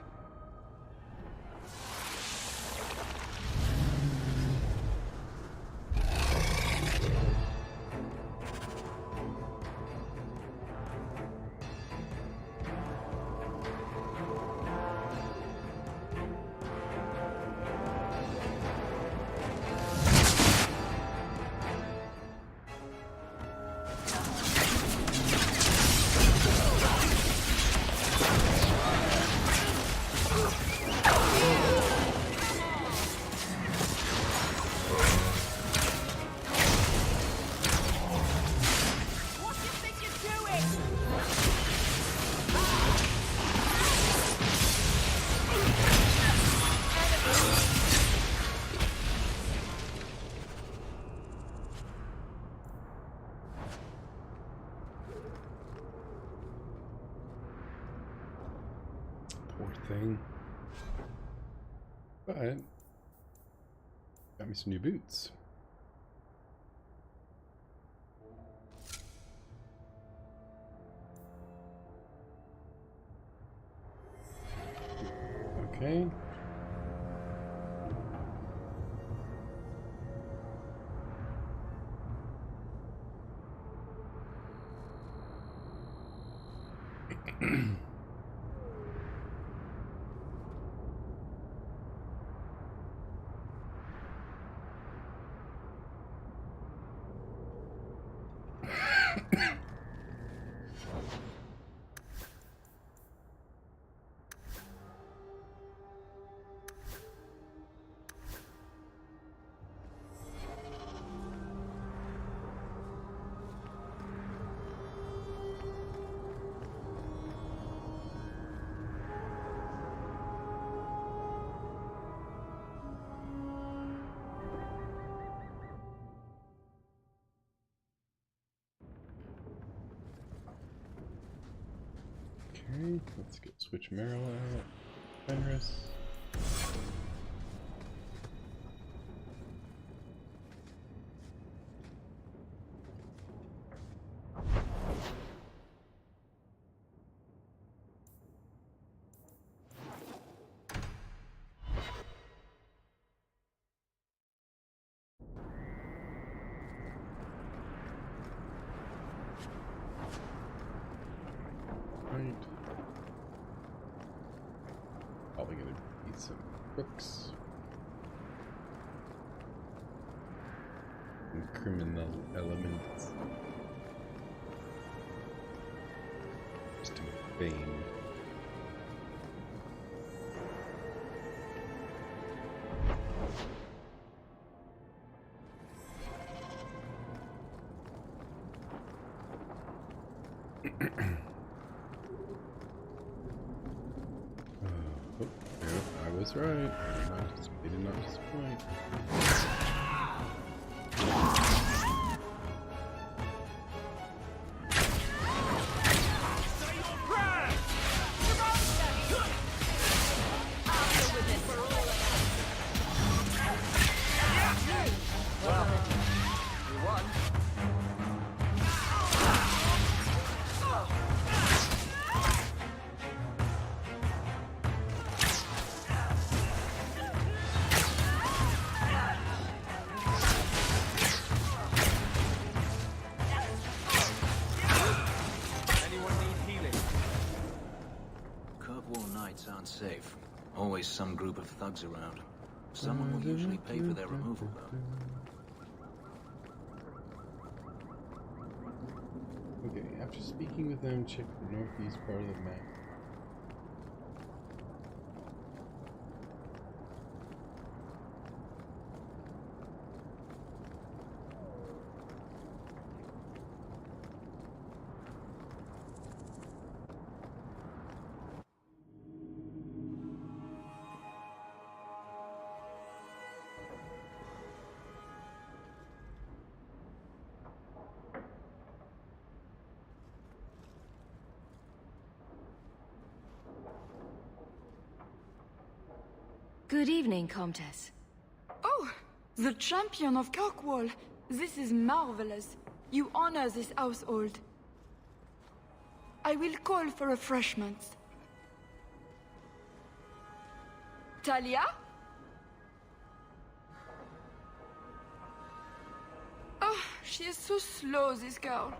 Poor thing. But got me some new boots. Okay. Okay, let's go switch Meryl out. Fenris. some crooks. And criminal elements. Just to make fame. I was right. They did not disappoint. Aren't safe. Always some group of thugs around. Someone will usually pay for their removal, though. Okay, after speaking with them, check the northeast part of the map. Good evening, Comtesse. Oh, the champion of Kirkwall. This is marvelous. You honor this household. I will call for refreshments. Talia? Oh, she is so slow, this girl.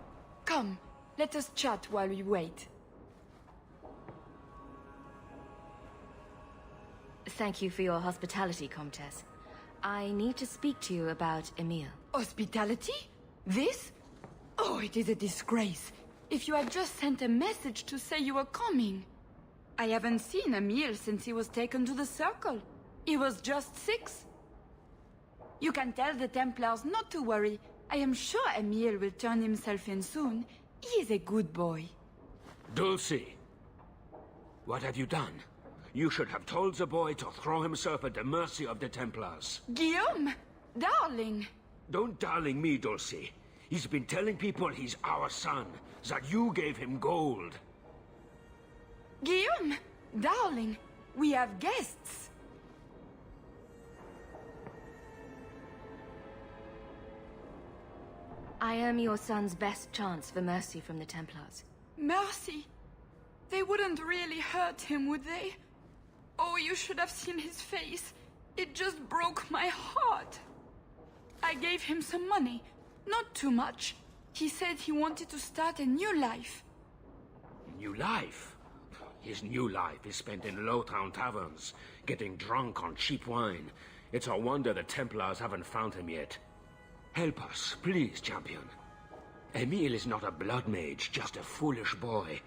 Come, let us chat while we wait. Thank you for your hospitality, Comtesse. I need to speak to you about Emile. Hospitality? This? Oh, it is a disgrace. If you had just sent a message to say you were coming. I haven't seen Emile since he was taken to the Circle. He was just 6. You can tell the Templars not to worry. I am sure Emile will turn himself in soon. He is a good boy. Dulcie! What have you done? You should have told the boy to throw himself at the mercy of the Templars. Guillaume! Darling! Don't darling me, Dulcie. He's been telling people he's our son, that you gave him gold. Guillaume! Darling! We have guests! I am your son's best chance for mercy from the Templars. Mercy? They wouldn't really hurt him, would they? Oh, you should have seen his face. It just broke my heart. I gave him some money. Not too much. He said he wanted to start a new life. New life? His new life is spent in low-town taverns, getting drunk on cheap wine. It's a wonder the Templars haven't found him yet. Help us, please, champion. Emile is not a blood mage, just a foolish boy.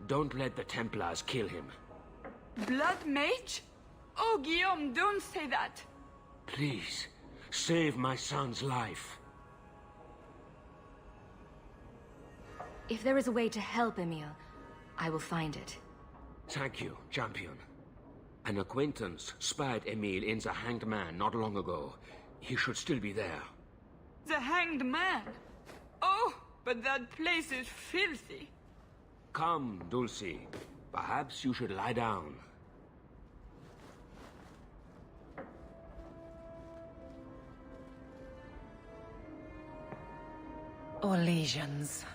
Don't let the Templars kill him. Blood mage? Oh, Guillaume, don't say that. Please, save my son's life. If there is a way to help Emile, I will find it. Thank you, champion. An acquaintance spied Emile in the Hanged Man not long ago. He should still be there. The Hanged Man? Oh, but that place is filthy. Come, Dulcie. Perhaps you should lie down. Or lesions.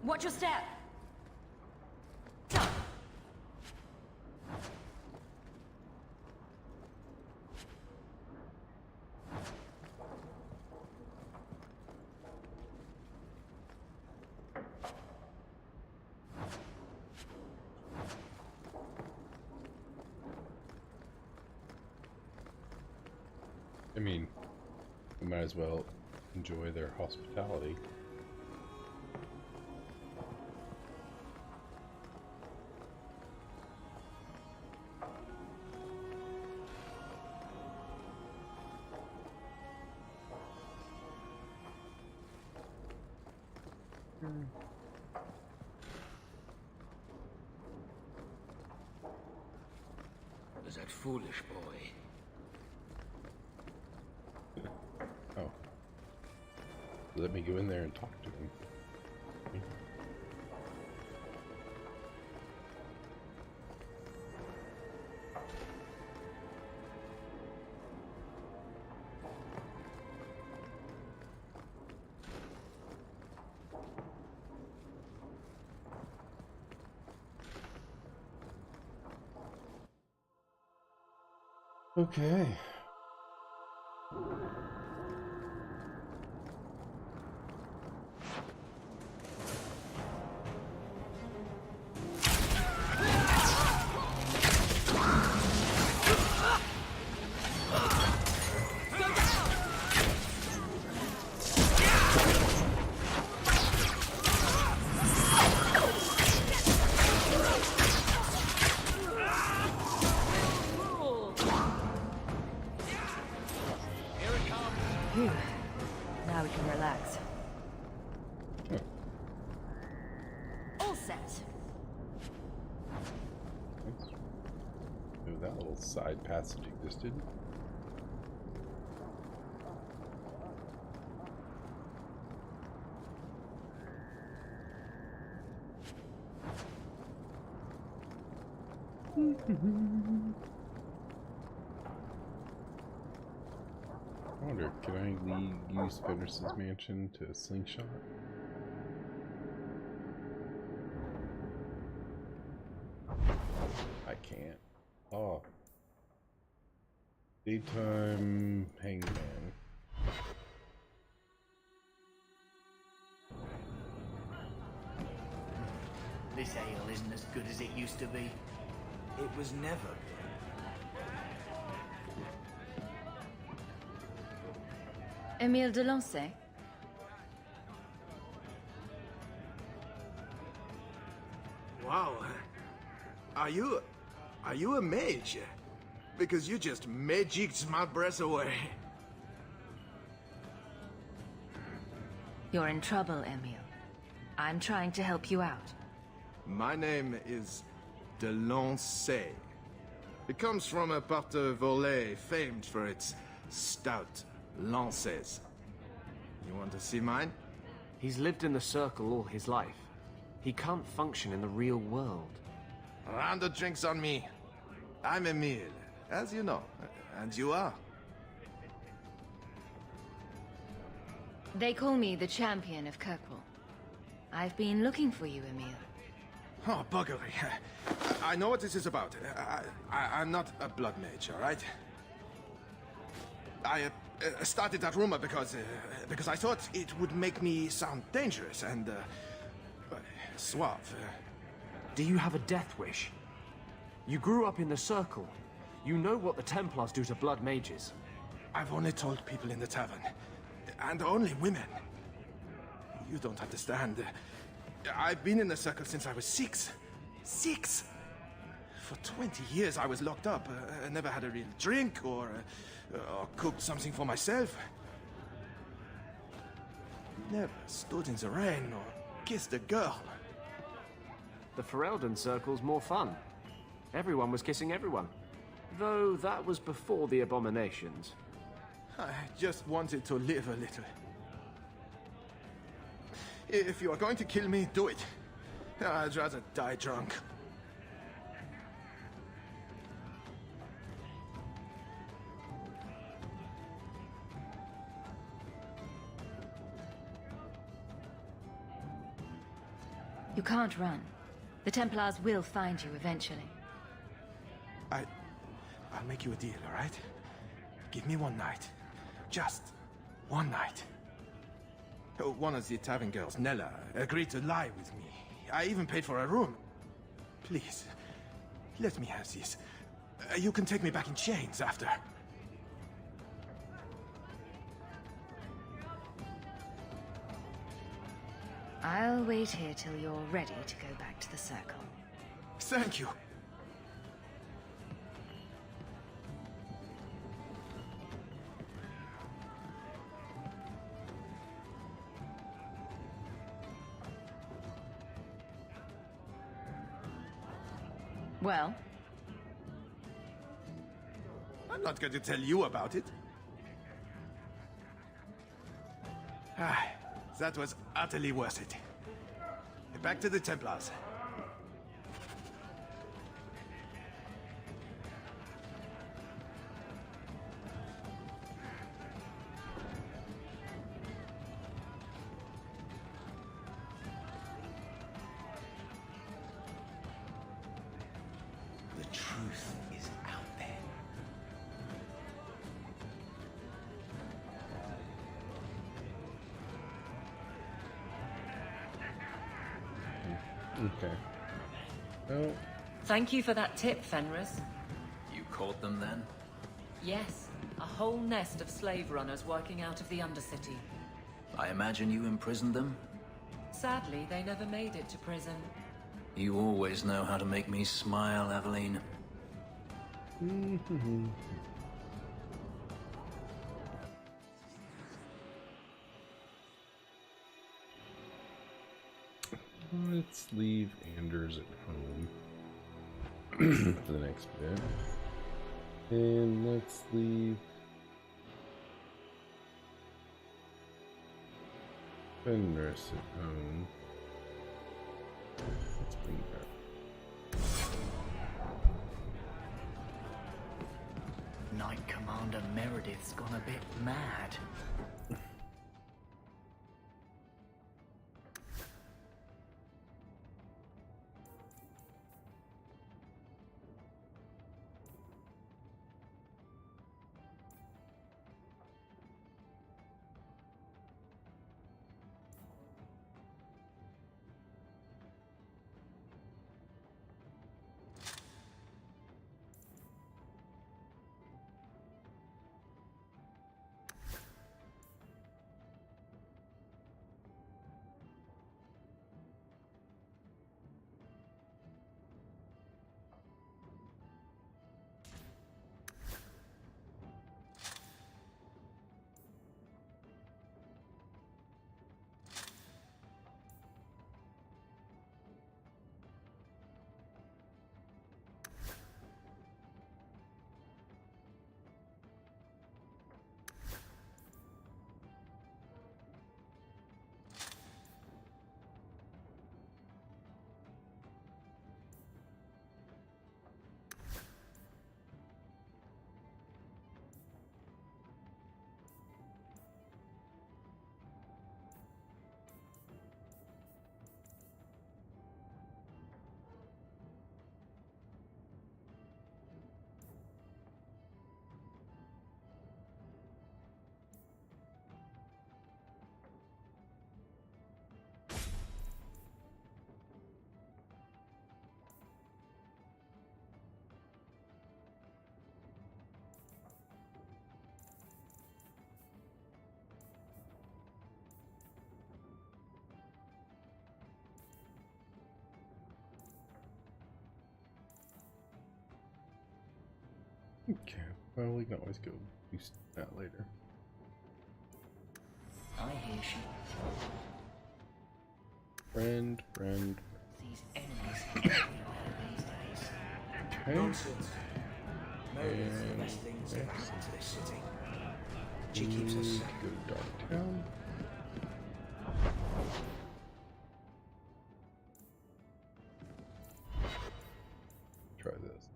Watch your step! I mean, we might as well enjoy their hospitality. That foolish boy. Oh. Let me go in there and talk to him. Okay. Phew. Now we can relax. All set. Knew that little side passage existed. I wonder, can I use Fenris's mansion to slingshot? I can't. Oh. Daytime hangman. This ale isn't as good as it used to be. It was never good. Emile de Lancey? Wow. Are you a mage? Because you just magicked my breath away. You're in trouble, Emile. I'm trying to help you out. My name is de Lancey. It comes from a part of Volée famed for its stout lances. You want to see mine? He's lived in the circle all his life. He can't function in the real world. A round of drinks on me. I'm Emile, as you know. And you are? They call me the champion of Kirkwall. I've been looking for you, Emile. Oh, buggery. I know what this is about. I'm not a blood mage, all right? I started that rumor because I thought it would make me sound dangerous and suave. Do you have a death wish? You grew up in the Circle. You know what the Templars do to blood mages. I've only told people in the tavern. And only women. You don't understand. I've been in the Circle since I was 6. 6! For 20 years I was locked up. I never had a real drink or cooked something for myself. Never stood in the rain or kissed a girl. The Ferelden Circle's more fun. Everyone was kissing everyone. Though that was before the abominations. I just wanted to live a little. If you are going to kill me, do it. I'd rather die drunk. You can't run. The Templars will find you eventually. I'll make you a deal, all right? Give me one night. Just one night. One of the Ativan girls, Nella, agreed to lie with me. I even paid for a room. Please, let me have this. You can take me back in chains after. I'll wait here till you're ready to go back to the Circle. Thank you. Well? I'm not going to tell you about it. That was utterly worth it. Back to the Templars. The truth is out there. Okay. Well, Thank you for that tip, Fenris. You caught them then? Yes, a whole nest of slave runners working out of the Undercity. I imagine you imprisoned them? Sadly, they never made it to prison. You always know how to make me smile, Aveline. Let's leave Anders at home for the next bit. And let's leave Fenris at home. Let's bring back. Knight Commander Meredith's gone a bit mad. Okay, well, we can always go use that later. I hear she. Friend. These enemies everywhere these days. Okay. Nonsense. Meredith's the And best things that next. happen to this city. She keeps us safe. Go to Darktown. Try this.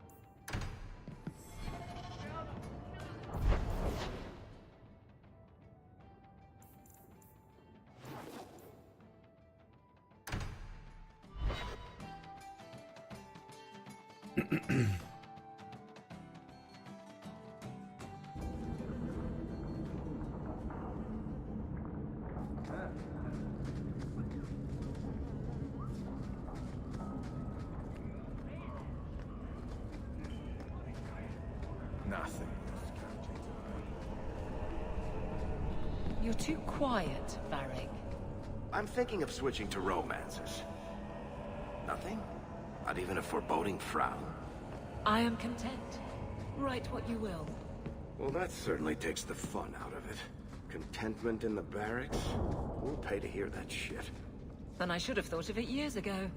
Nothing. You're too quiet, Varric. I'm thinking of switching to romances. Nothing? Not even a foreboding frown? I am content. Write what you will. Well, that certainly takes the fun out of it. Contentment in the barracks? We'll pay to hear that shit. Then I should have thought of it years ago.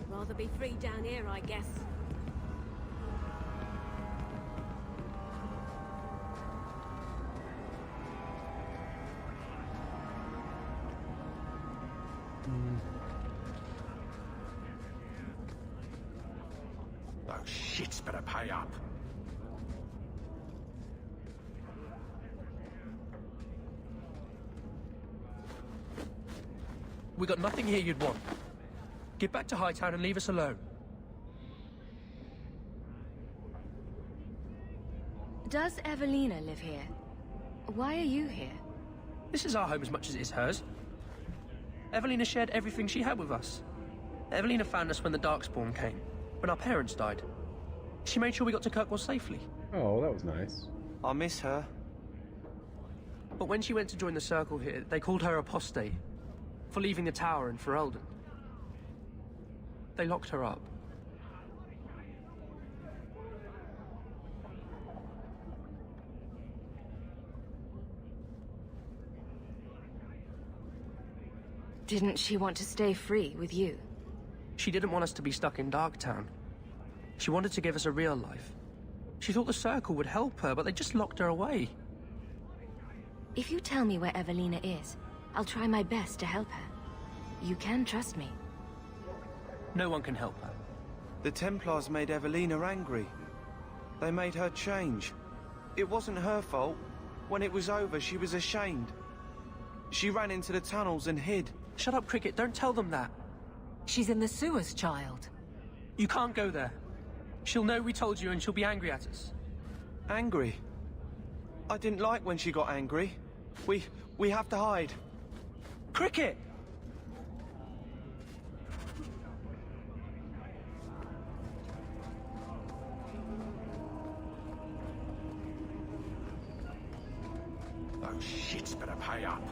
Rather be free down here, I guess. Those shits better pay up. We got nothing here you'd want. Get back to Hightown and leave us alone. Does Evelina live here? Why are you here? This is our home as much as it is hers. Evelina shared everything she had with us. Evelina found us when the Darkspawn came, when our parents died. She made sure we got to Kirkwall safely. Oh, that was nice. I miss her. But when she went to join the Circle here, they called her apostate for leaving the tower in Ferelden. They locked her up. Didn't she want to stay free with you? She didn't want us to be stuck in Darktown. She wanted to give us a real life. She thought the Circle would help her, but they just locked her away. If you tell me where Evelina is, I'll try my best to help her. You can trust me. No one can help her. The Templars made Evelina angry. They made her change. It wasn't her fault. When it was over, she was ashamed. She ran into the tunnels and hid. Shut up, Cricket. Don't tell them that. She's in the sewers, child. You can't go there. She'll know we told you and she'll be angry at us. Angry? I didn't like when she got angry. We have to hide. Cricket! Those shits better pay up.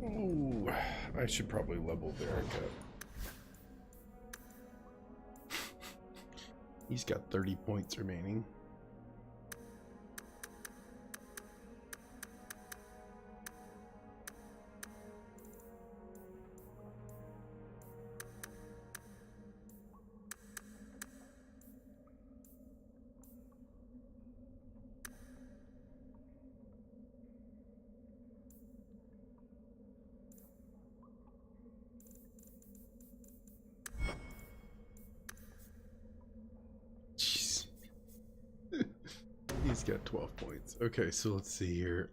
Oh, I should probably level Varric up. He's got 30 points remaining. He's got 12 points. Okay, so let's see here.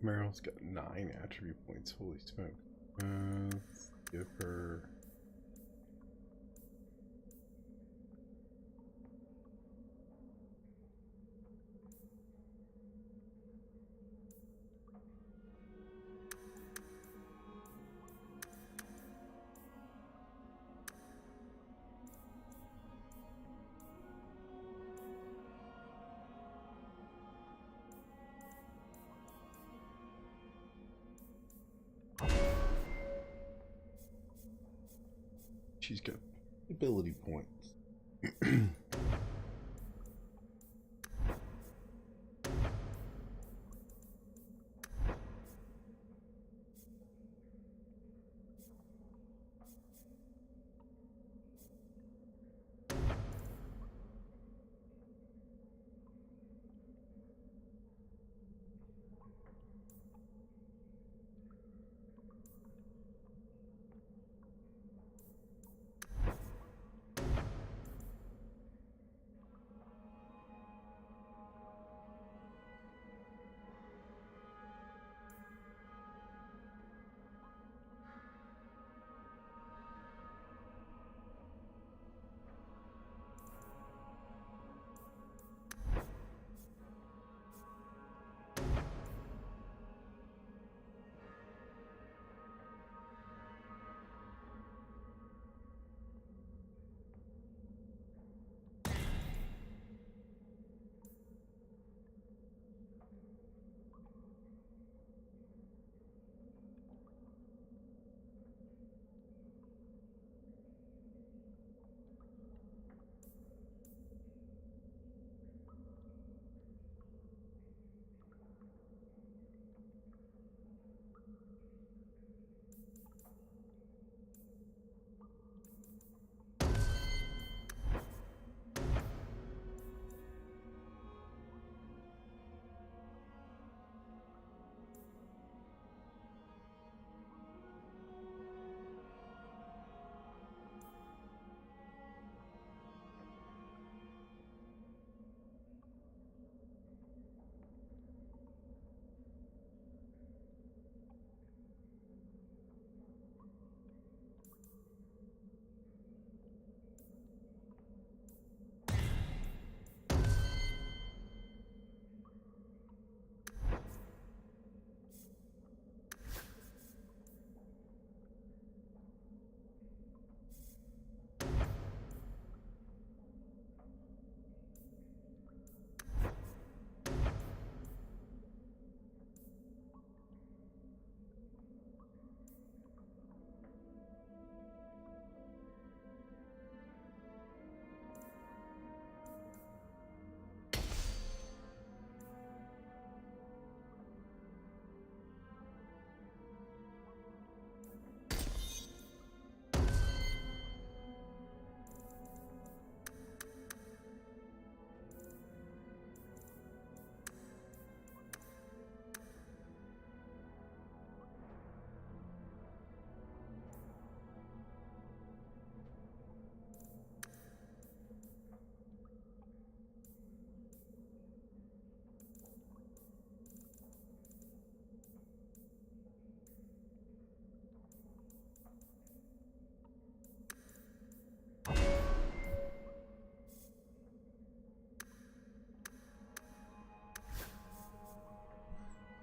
Meryl's got 9 attribute points. Holy smoke. Let's give her... She's got ability points.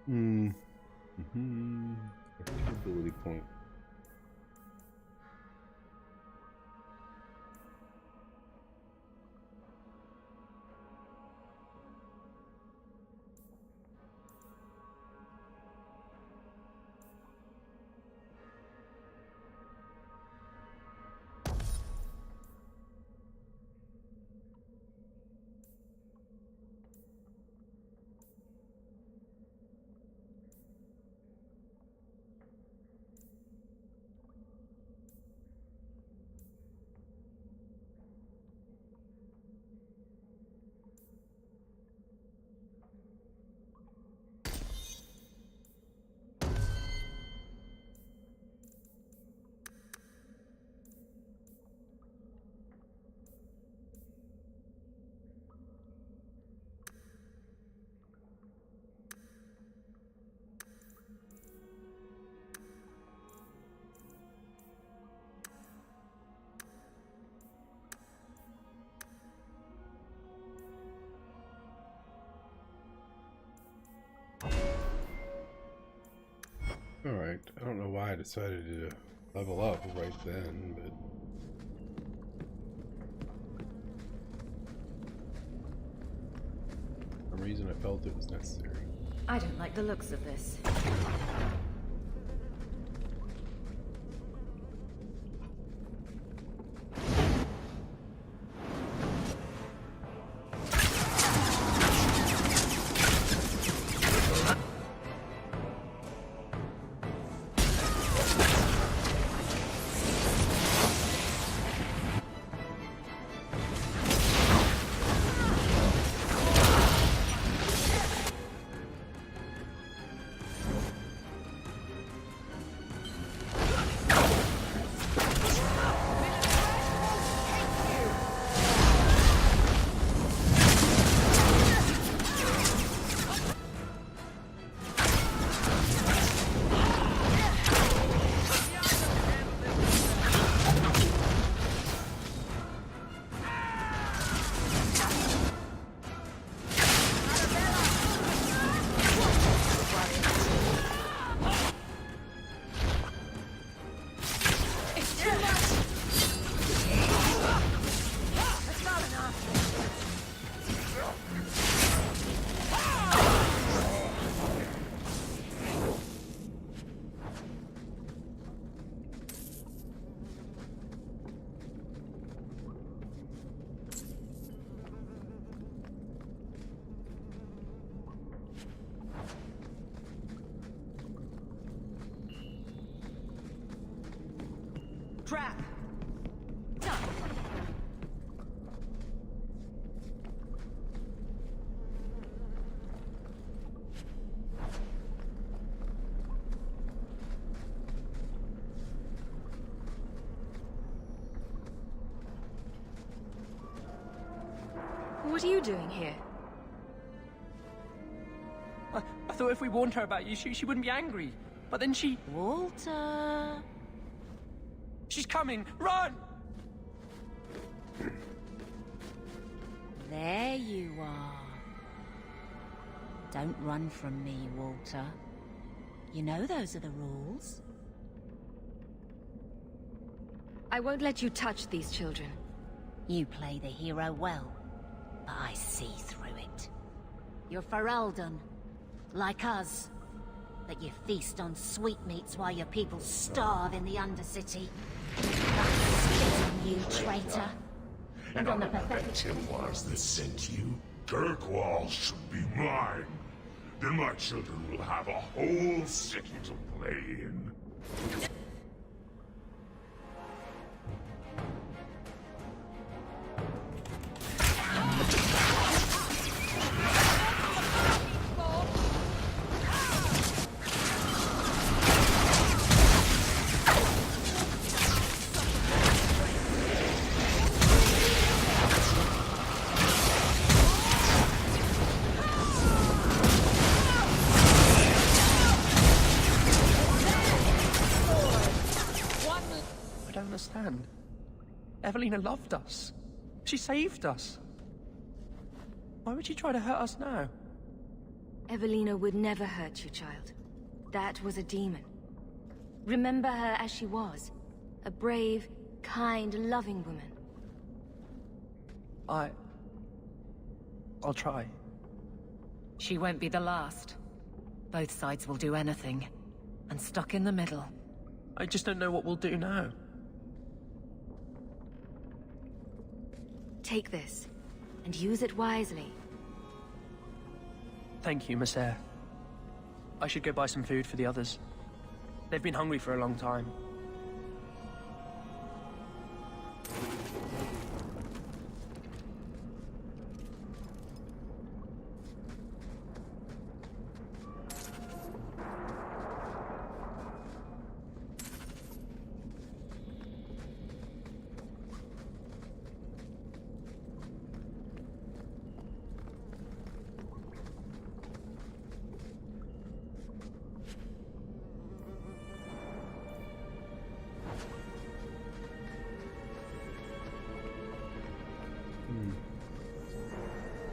Ability point. Alright, I don't know why I decided to level up right then, but... for some reason I felt it was necessary. I don't like the looks of this. Trap! What are you doing here? I thought if we warned her about you, she wouldn't be angry. But then she... Walter... She's coming! Run! There you are. Don't run from me, Walter. You know those are the rules. I won't let you touch these children. You play the hero well, but I see through it. You're Ferelden, like us. That you feast on sweetmeats while your people starve in the Undercity. That's spit on you, traitor. And on the pathetic Templars that sent you, Kirkwall should be mine. Then my children will have a whole city to play in. Evelina loved us. She saved us. Why would she try to hurt us now? Evelina would never hurt you, child. That was a demon. Remember her as she was. A brave, kind, loving woman. I'll try. She won't be the last. Both sides will do anything. And stuck in the middle. I just don't know what we'll do now. Take this, and use it wisely. Thank you, Miss Eyre. I should go buy some food for the others. They've been hungry for a long time.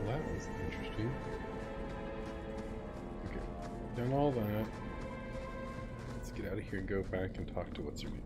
Well, that was interesting. Okay, done all that. Let's get out of here and go back and talk to what's her name.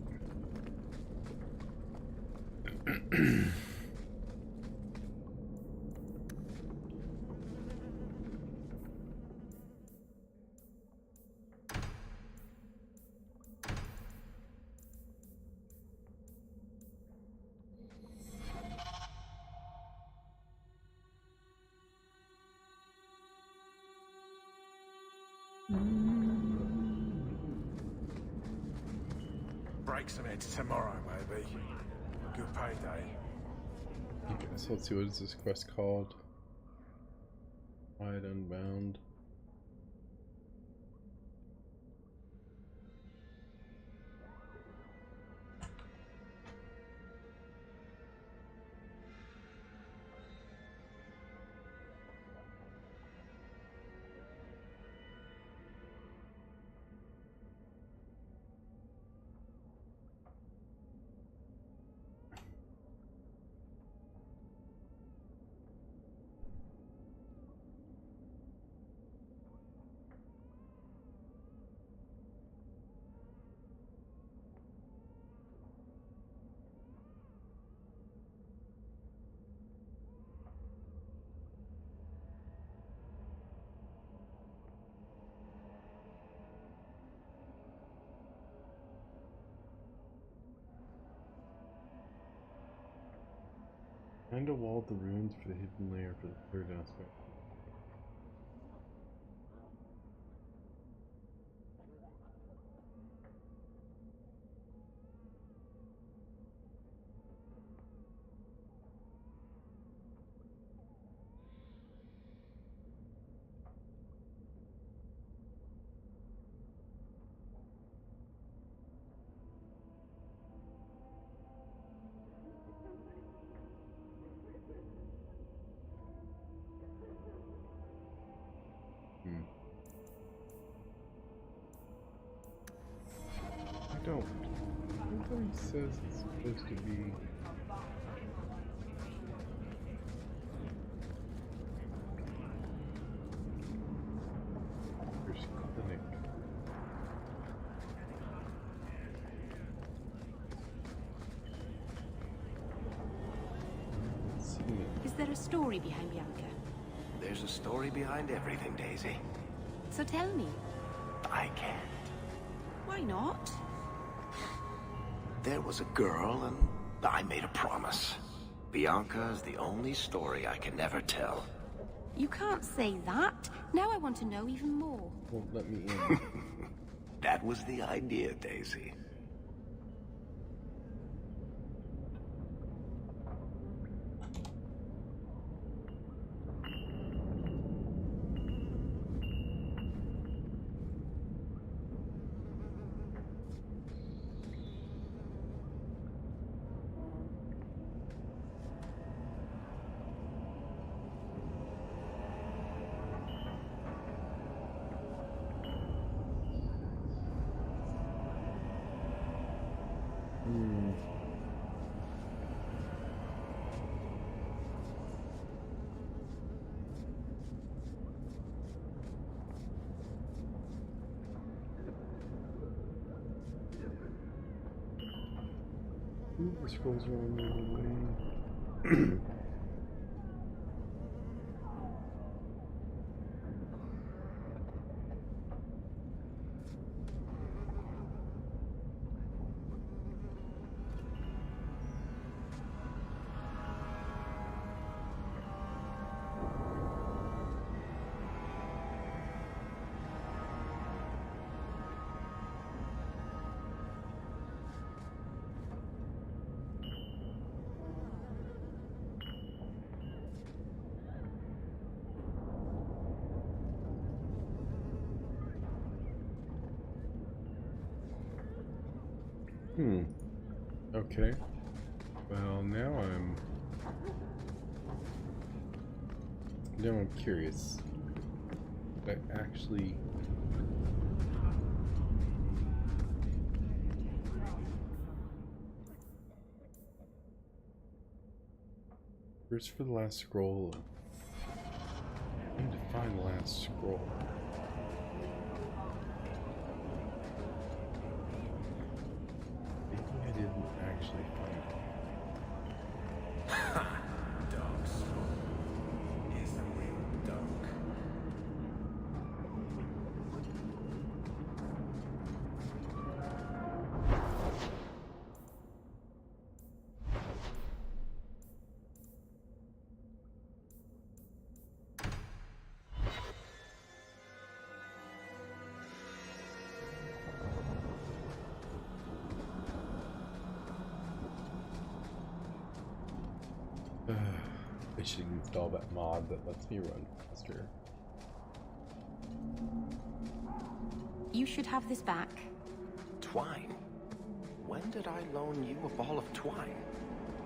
Break some heads tomorrow, maybe. Good payday. Okay, so let's see, what is this quest called? Wide Unbound. Find a wall of the ruins for the hidden layer for the third aspect. Nobody says it's supposed to be. There's clinic. Is there a story behind Bianca? There's a story behind everything, Daisy. So tell me. I can't. Why not? There was a girl, and I made a promise. Bianca is the only story I can never tell. You can't say that. Now I want to know even more. Won't let me in. That was the idea, Daisy. The scrolls are on the way. Okay. Well, now I'm curious. I actually where's for the last scroll? I need to find the last scroll. I didn't actually find it. Dark soul is the real dark. I should install that mod that lets me run faster. You should have this back. Twine? When did I loan you a ball of twine?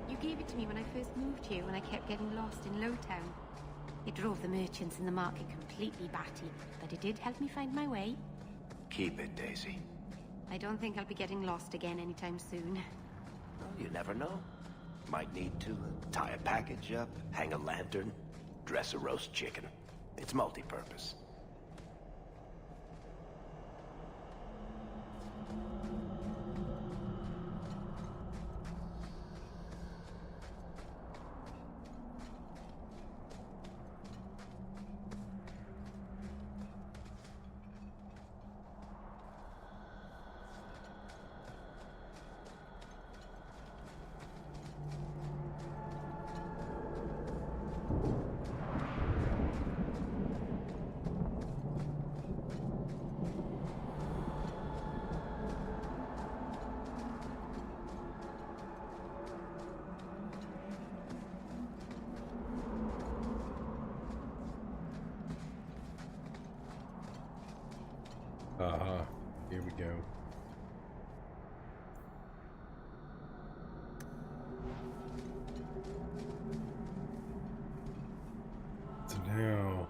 You gave it to me when I first moved here when I kept getting lost in Lowtown. It drove the merchants in the market completely batty, but it did help me find my way. Keep it, Daisy. I don't think I'll be getting lost again anytime soon. Well, you never know. Might need to tie a package up, hang a lantern, dress a roast chicken. It's multi-purpose. Here we go. So now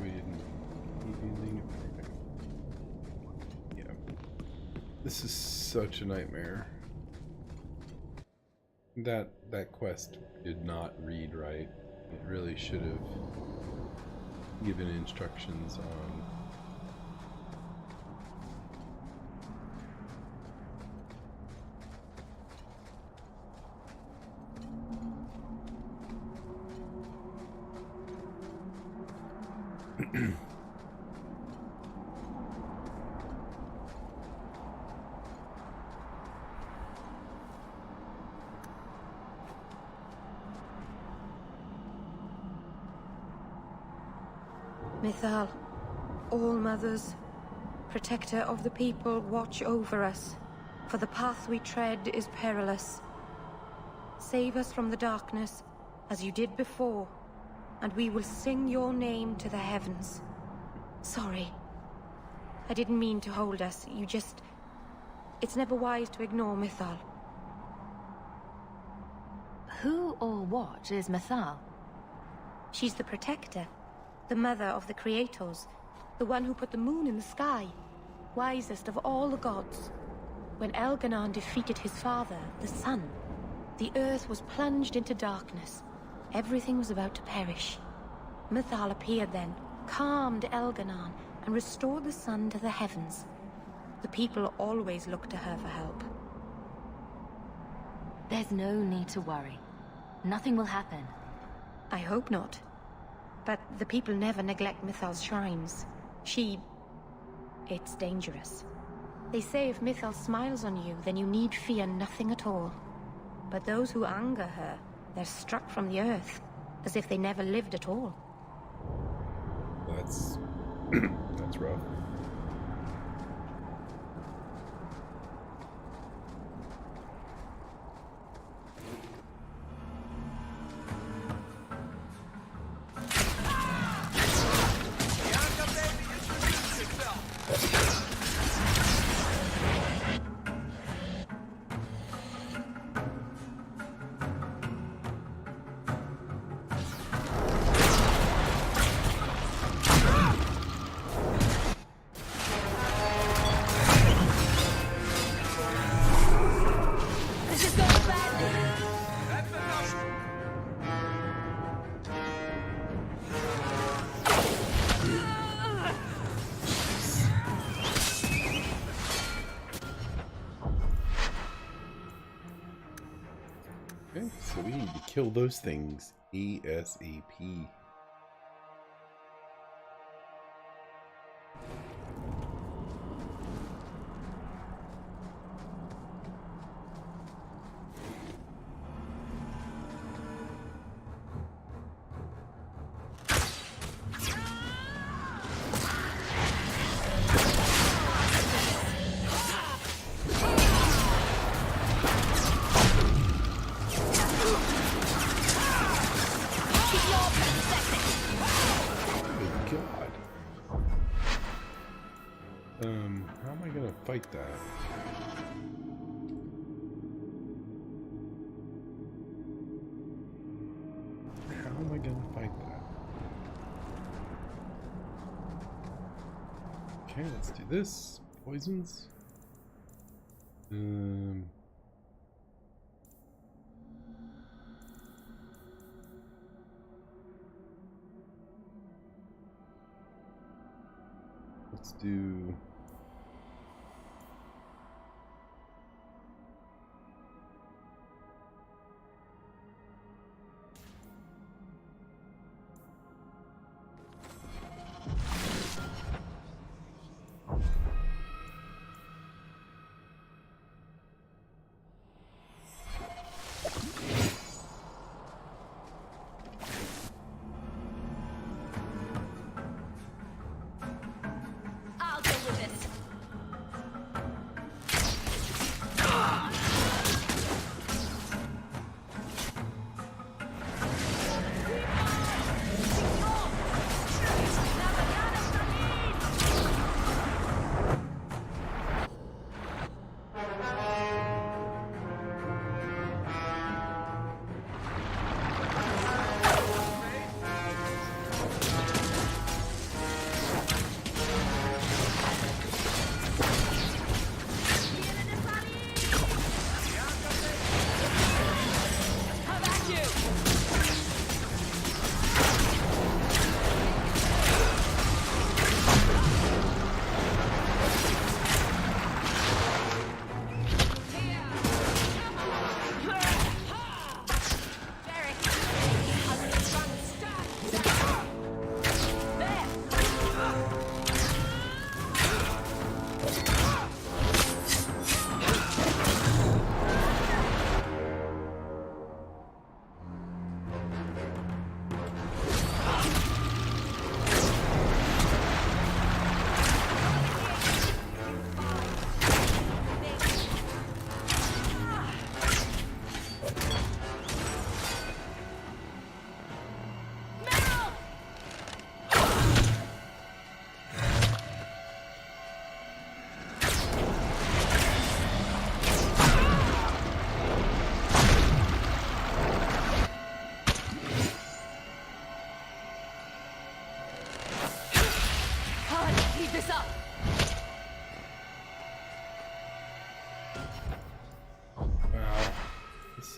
we didn't leave anything. Yeah. This is such a nightmare. That quest did not read right. It really should have given instructions on Mythal, All-Mothers, protector of the people, watch over us, for the path we tread is perilous. Save us from the darkness, as you did before, and we will sing your name to the heavens. Sorry. I didn't mean to hold us, you just... It's never wise to ignore Mythal. Who or what is Mythal? She's the protector, the mother of the creators, the one who put the moon in the sky, wisest of all the gods. When Elganon defeated his father, the sun, the earth was plunged into darkness. Everything was about to perish. Mythal appeared then, calmed Elganon, and restored the sun to the heavens. The people always looked to her for help. There's no need to worry. Nothing will happen. I hope not. But the people never neglect Mythal's shrines. It's dangerous. They say if Mythal smiles on you, then you need fear nothing at all. But those who anger her, they're struck from the earth, as if they never lived at all. That's... that's rough. Okay, so we need to kill those things ASAP. How am I gonna fight that? How am I gonna fight that? Okay, let's do this. Poisons. Let's do... I'll deal with this.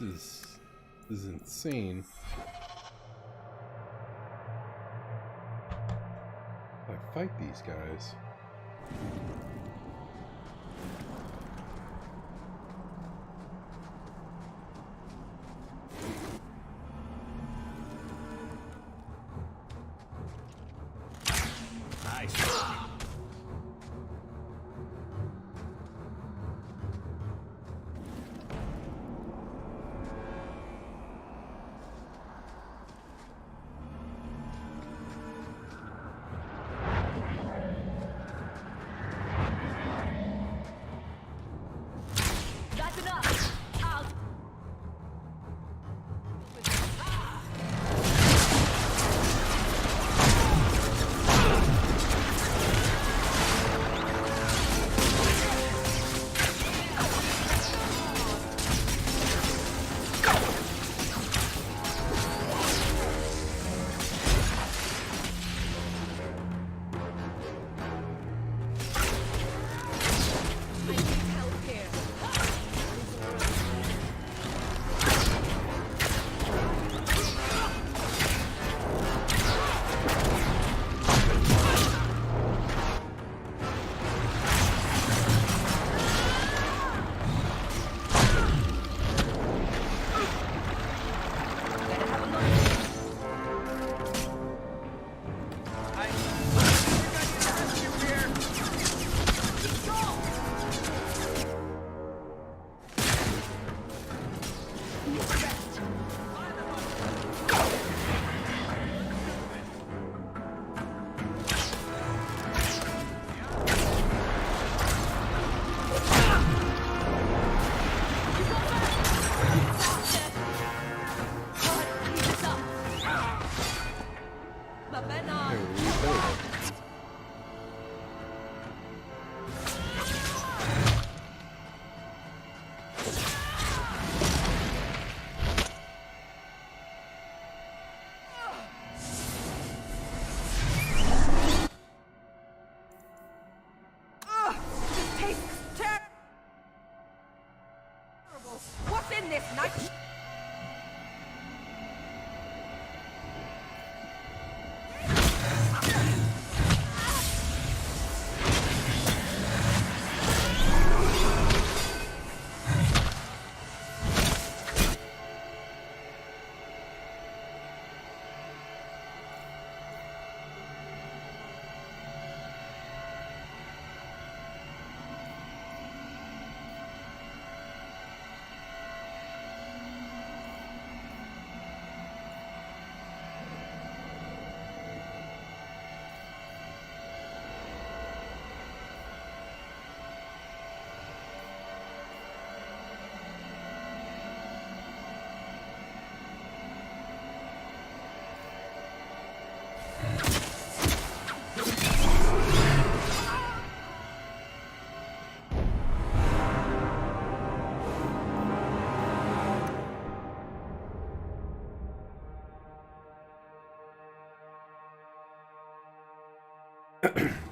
This is insane. I fight these guys.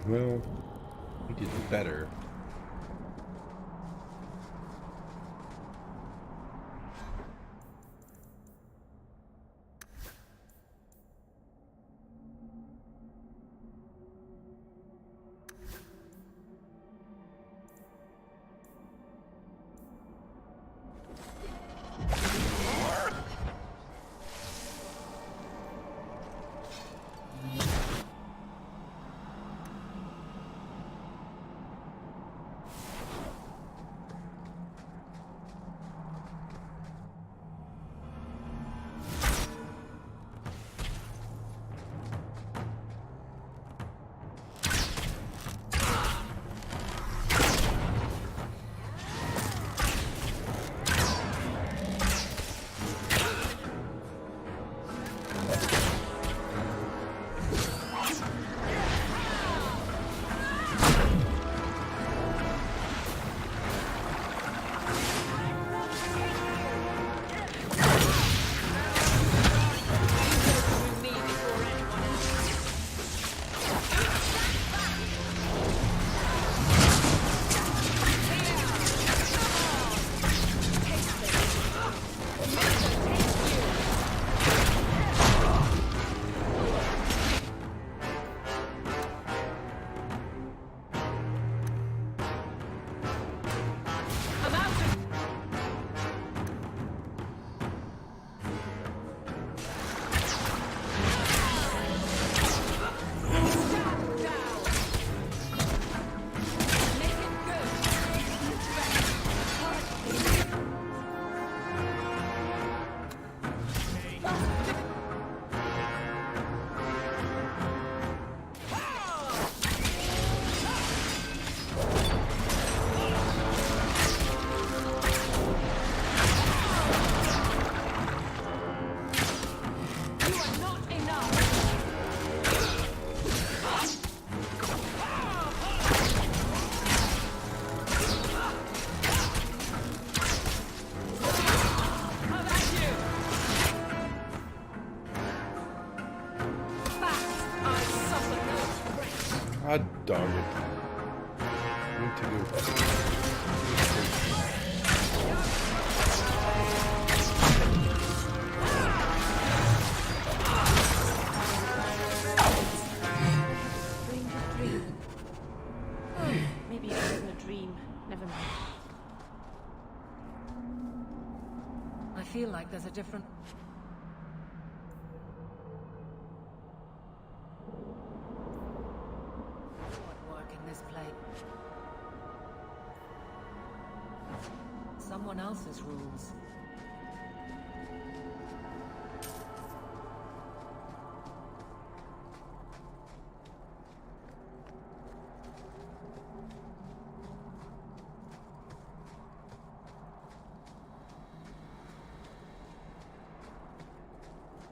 Well, we did better. God dog it. I need to go. Maybe it wasn't a dream. Never mind. I feel like there's a different... What work in this place? Someone else's rules.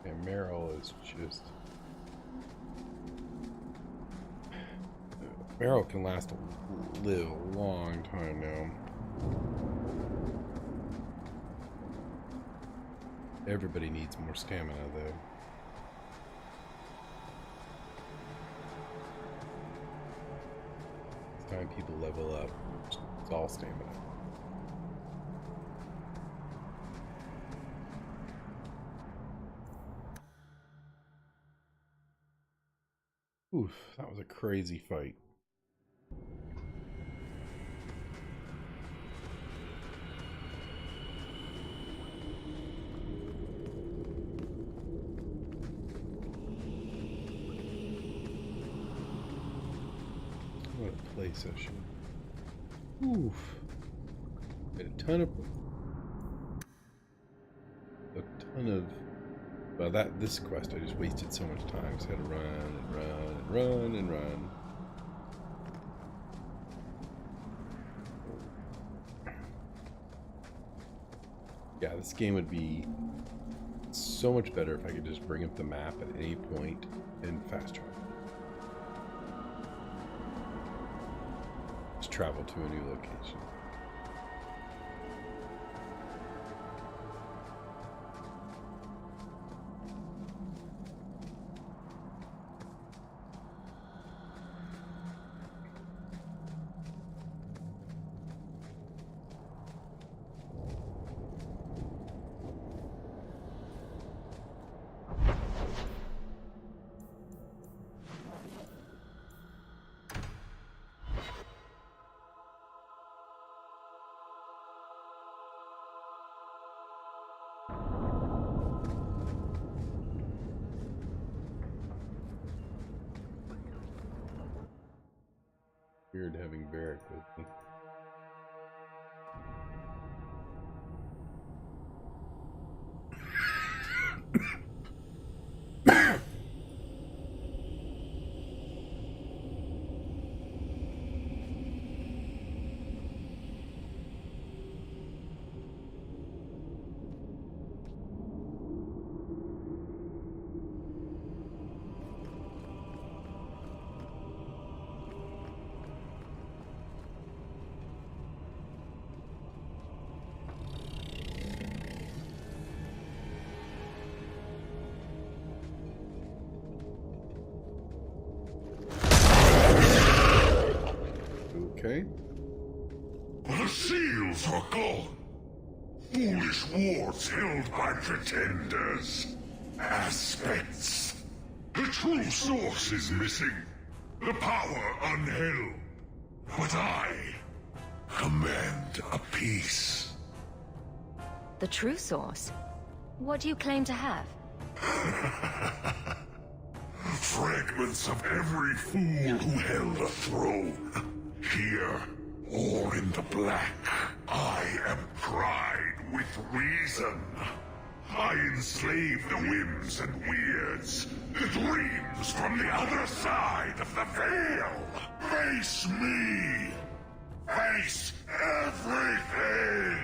And Meryl is just... Meryl can live a long time now. Everybody needs more stamina, though. It's time people level up. It's all stamina. Oof, that was a crazy fight. What a play session. Oof. Got a ton of... Well, this quest, I just wasted so much time, so I had to run and run and run and run. Yeah, this game would be so much better if I could just bring up the map at any point and fast travel. Just travel to a new location. Weird having Barrick with me. Okay. The seals are gone. Foolish wards held by pretenders. Aspects. The true source is missing. The power unheld. But I command a peace. The true source? What do you claim to have? Fragments of every fool who held a throne. Here, or in the black, I am pride with reason. I enslave the whims and weirds, the dreams from the other side of the veil. Face me! Face everything!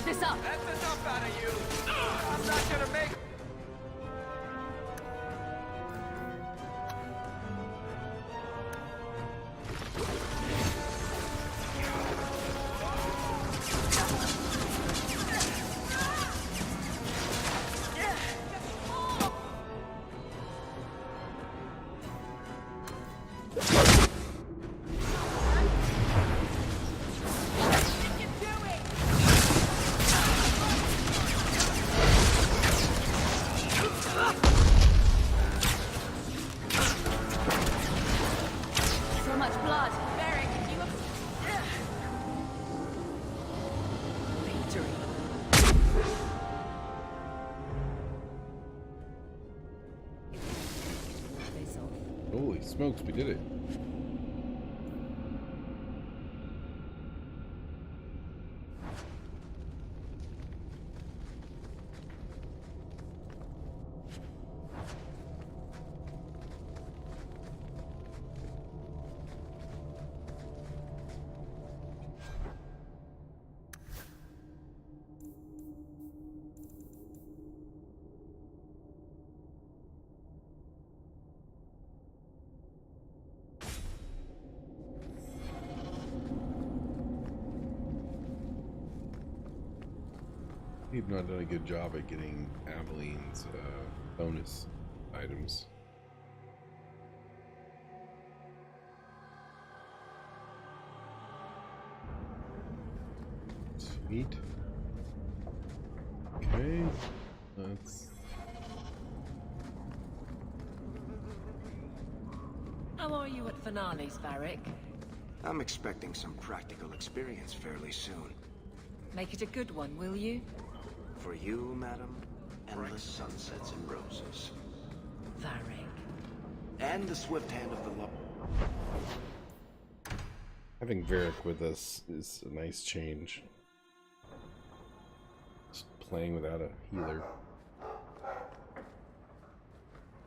keep this up. That's enough out of you. I'm not gonna make... So much blood. Varric, you have... Victory. Face off. Holy smokes, we did it. We've not done a good job at getting Aveline's bonus items. Sweet. Okay, let's... How are you at finales, Varric? I'm expecting some practical experience fairly soon. Make it a good one, will you? For you, madam, endless sunsets and roses. Varric. And the swift hand of the law. Having Varric with us is a nice change. Just playing without a healer.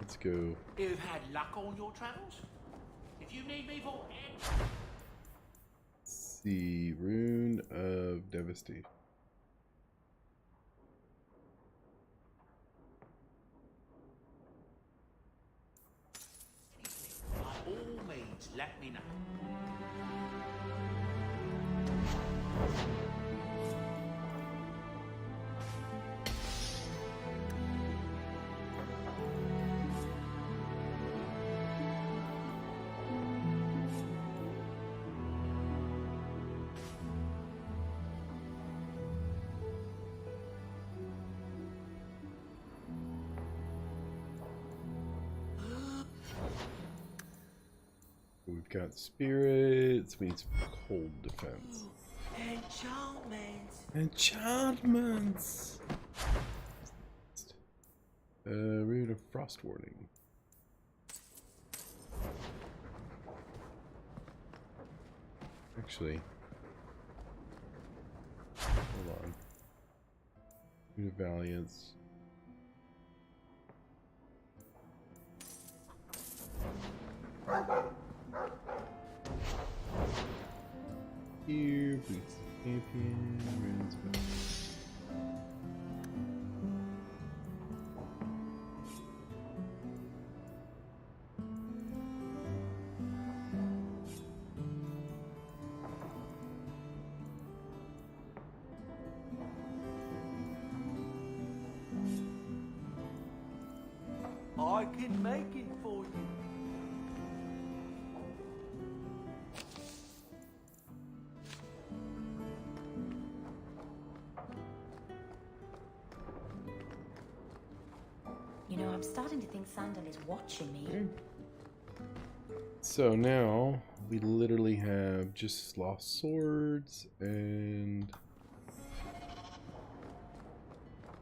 Let's go. You've had luck on your travels? If you need me for... Let's see, Rune of Devastation. By all means, let me know. We've got spirits. We need some cold defense. Enchantments. Enchantments. Rune of Frost Warning. Actually, hold on. Rune of Valiance. Here, please. Champion, runes, I can make it for you. You know, I'm starting to think Sandal is watching me. So now we literally have just lost swords and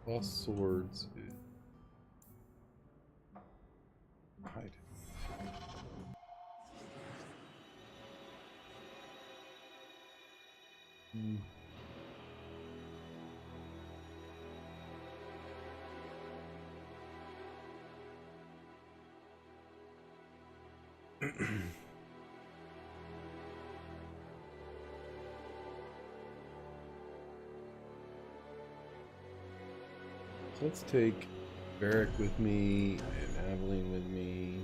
lost swords. Hide. Let's take Varric with me and Aveline with me.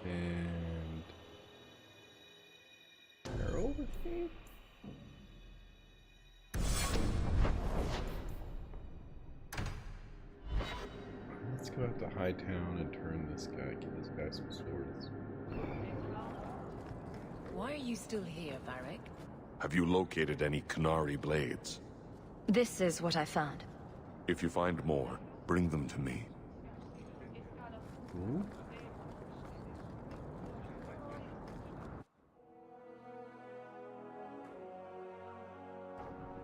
And Carol with me? Let's go out to Hightown and turn this guy, give this guy some swords. Why are you still here, Varric? Have you located any Canary blades? This is what I found. If you find more, bring them to me. Ooh.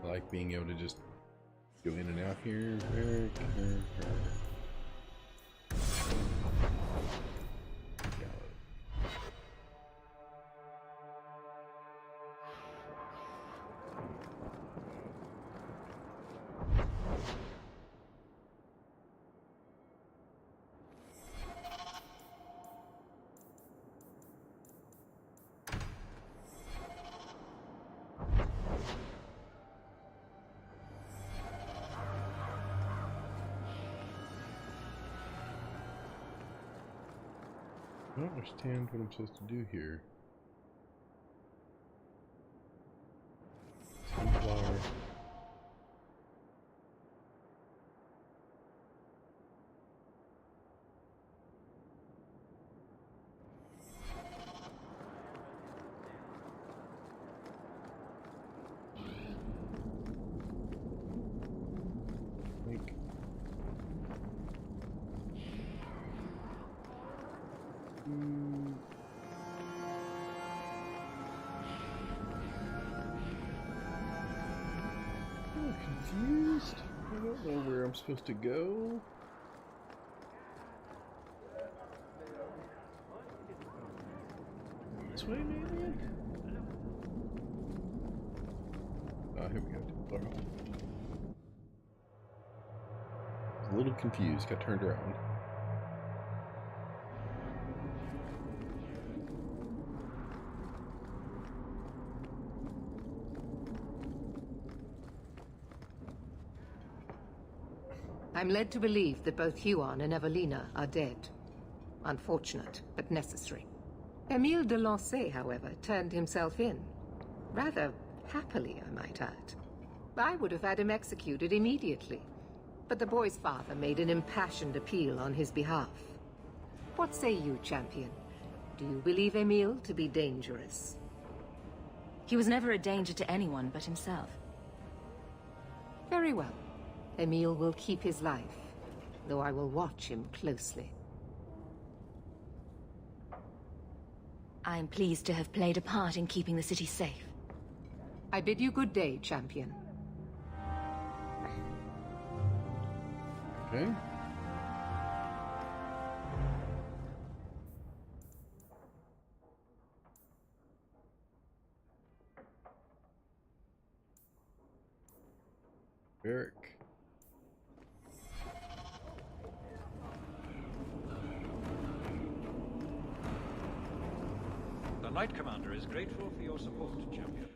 I like being able to just go in and out here. I don't understand what I'm supposed to do here. Sunflower. I'm confused. I don't know where I'm supposed to go. This way, maybe? Oh, here we go. Templar Hall. I was a little confused. Got turned around. I'm led to believe that both Huon and Evelina are dead. Unfortunate, but necessary. Emile de Lancey, however, turned himself in. Rather happily, I might add. I would have had him executed immediately, but the boy's father made an impassioned appeal on his behalf. What say you, champion? Do you believe Emile to be dangerous? He was never a danger to anyone but himself. Very well. Emile will keep his life, though I will watch him closely. I am pleased to have played a part in keeping the city safe. I bid you good day, champion. Okay. Varric. The Knight Commander is grateful for your support, champion.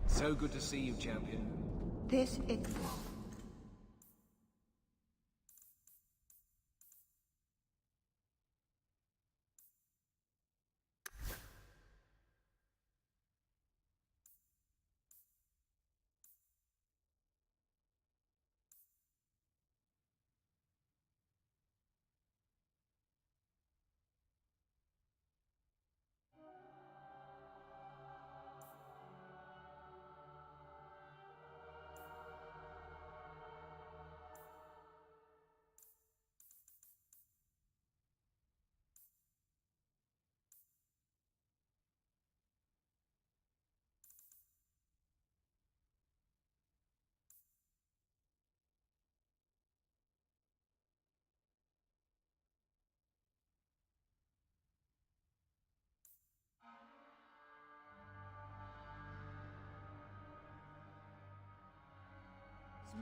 So good to see you, champion. This is...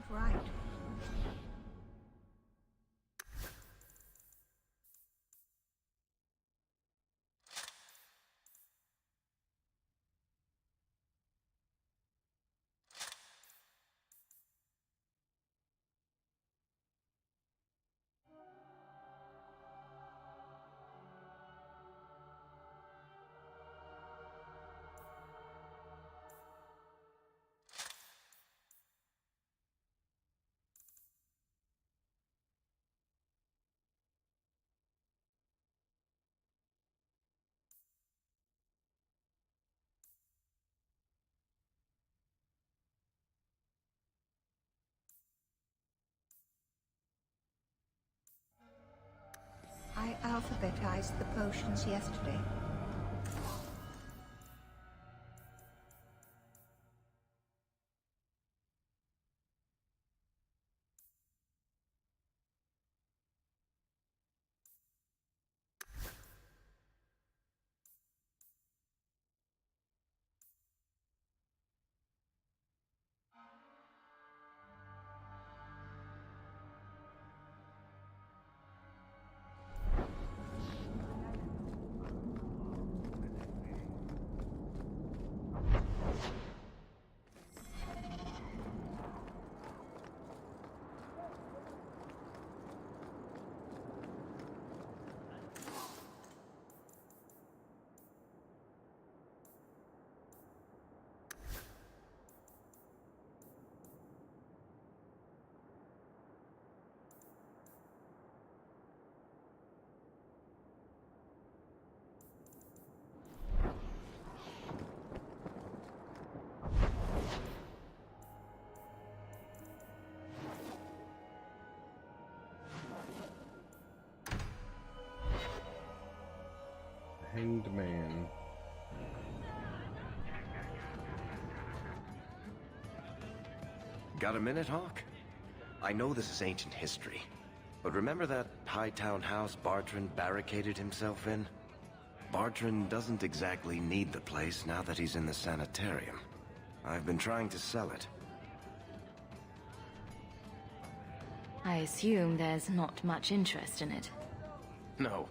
Right. I alphabetized the potions yesterday. Hanged man. Got a minute, Hawk? I know this is ancient history, but remember that Hightown house Bartrand barricaded himself in? Bartrand doesn't exactly need the place now that he's in the sanitarium. I've been trying to sell it. I assume there's not much interest in it. No.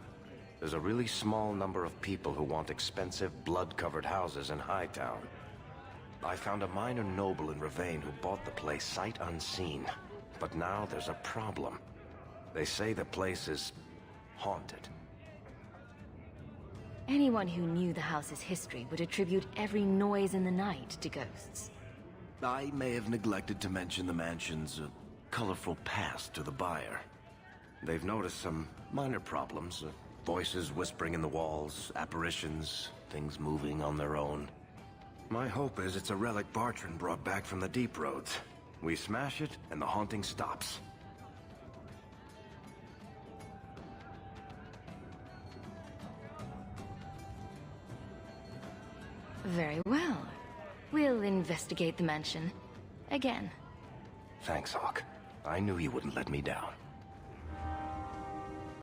There's a really small number of people who want expensive, blood-covered houses in Hightown. I found a minor noble in Ravane who bought the place sight unseen. But now there's a problem. They say the place is haunted. Anyone who knew the house's history would attribute every noise in the night to ghosts. I may have neglected to mention the mansion's colorful past to the buyer. They've noticed some minor problems. Voices whispering in the walls, apparitions, things moving on their own. My hope is it's a relic Bartrand brought back from the Deep Roads. We smash it, and the haunting stops. Very well. We'll investigate the mansion. Again. Thanks, Hawk. I knew you wouldn't let me down.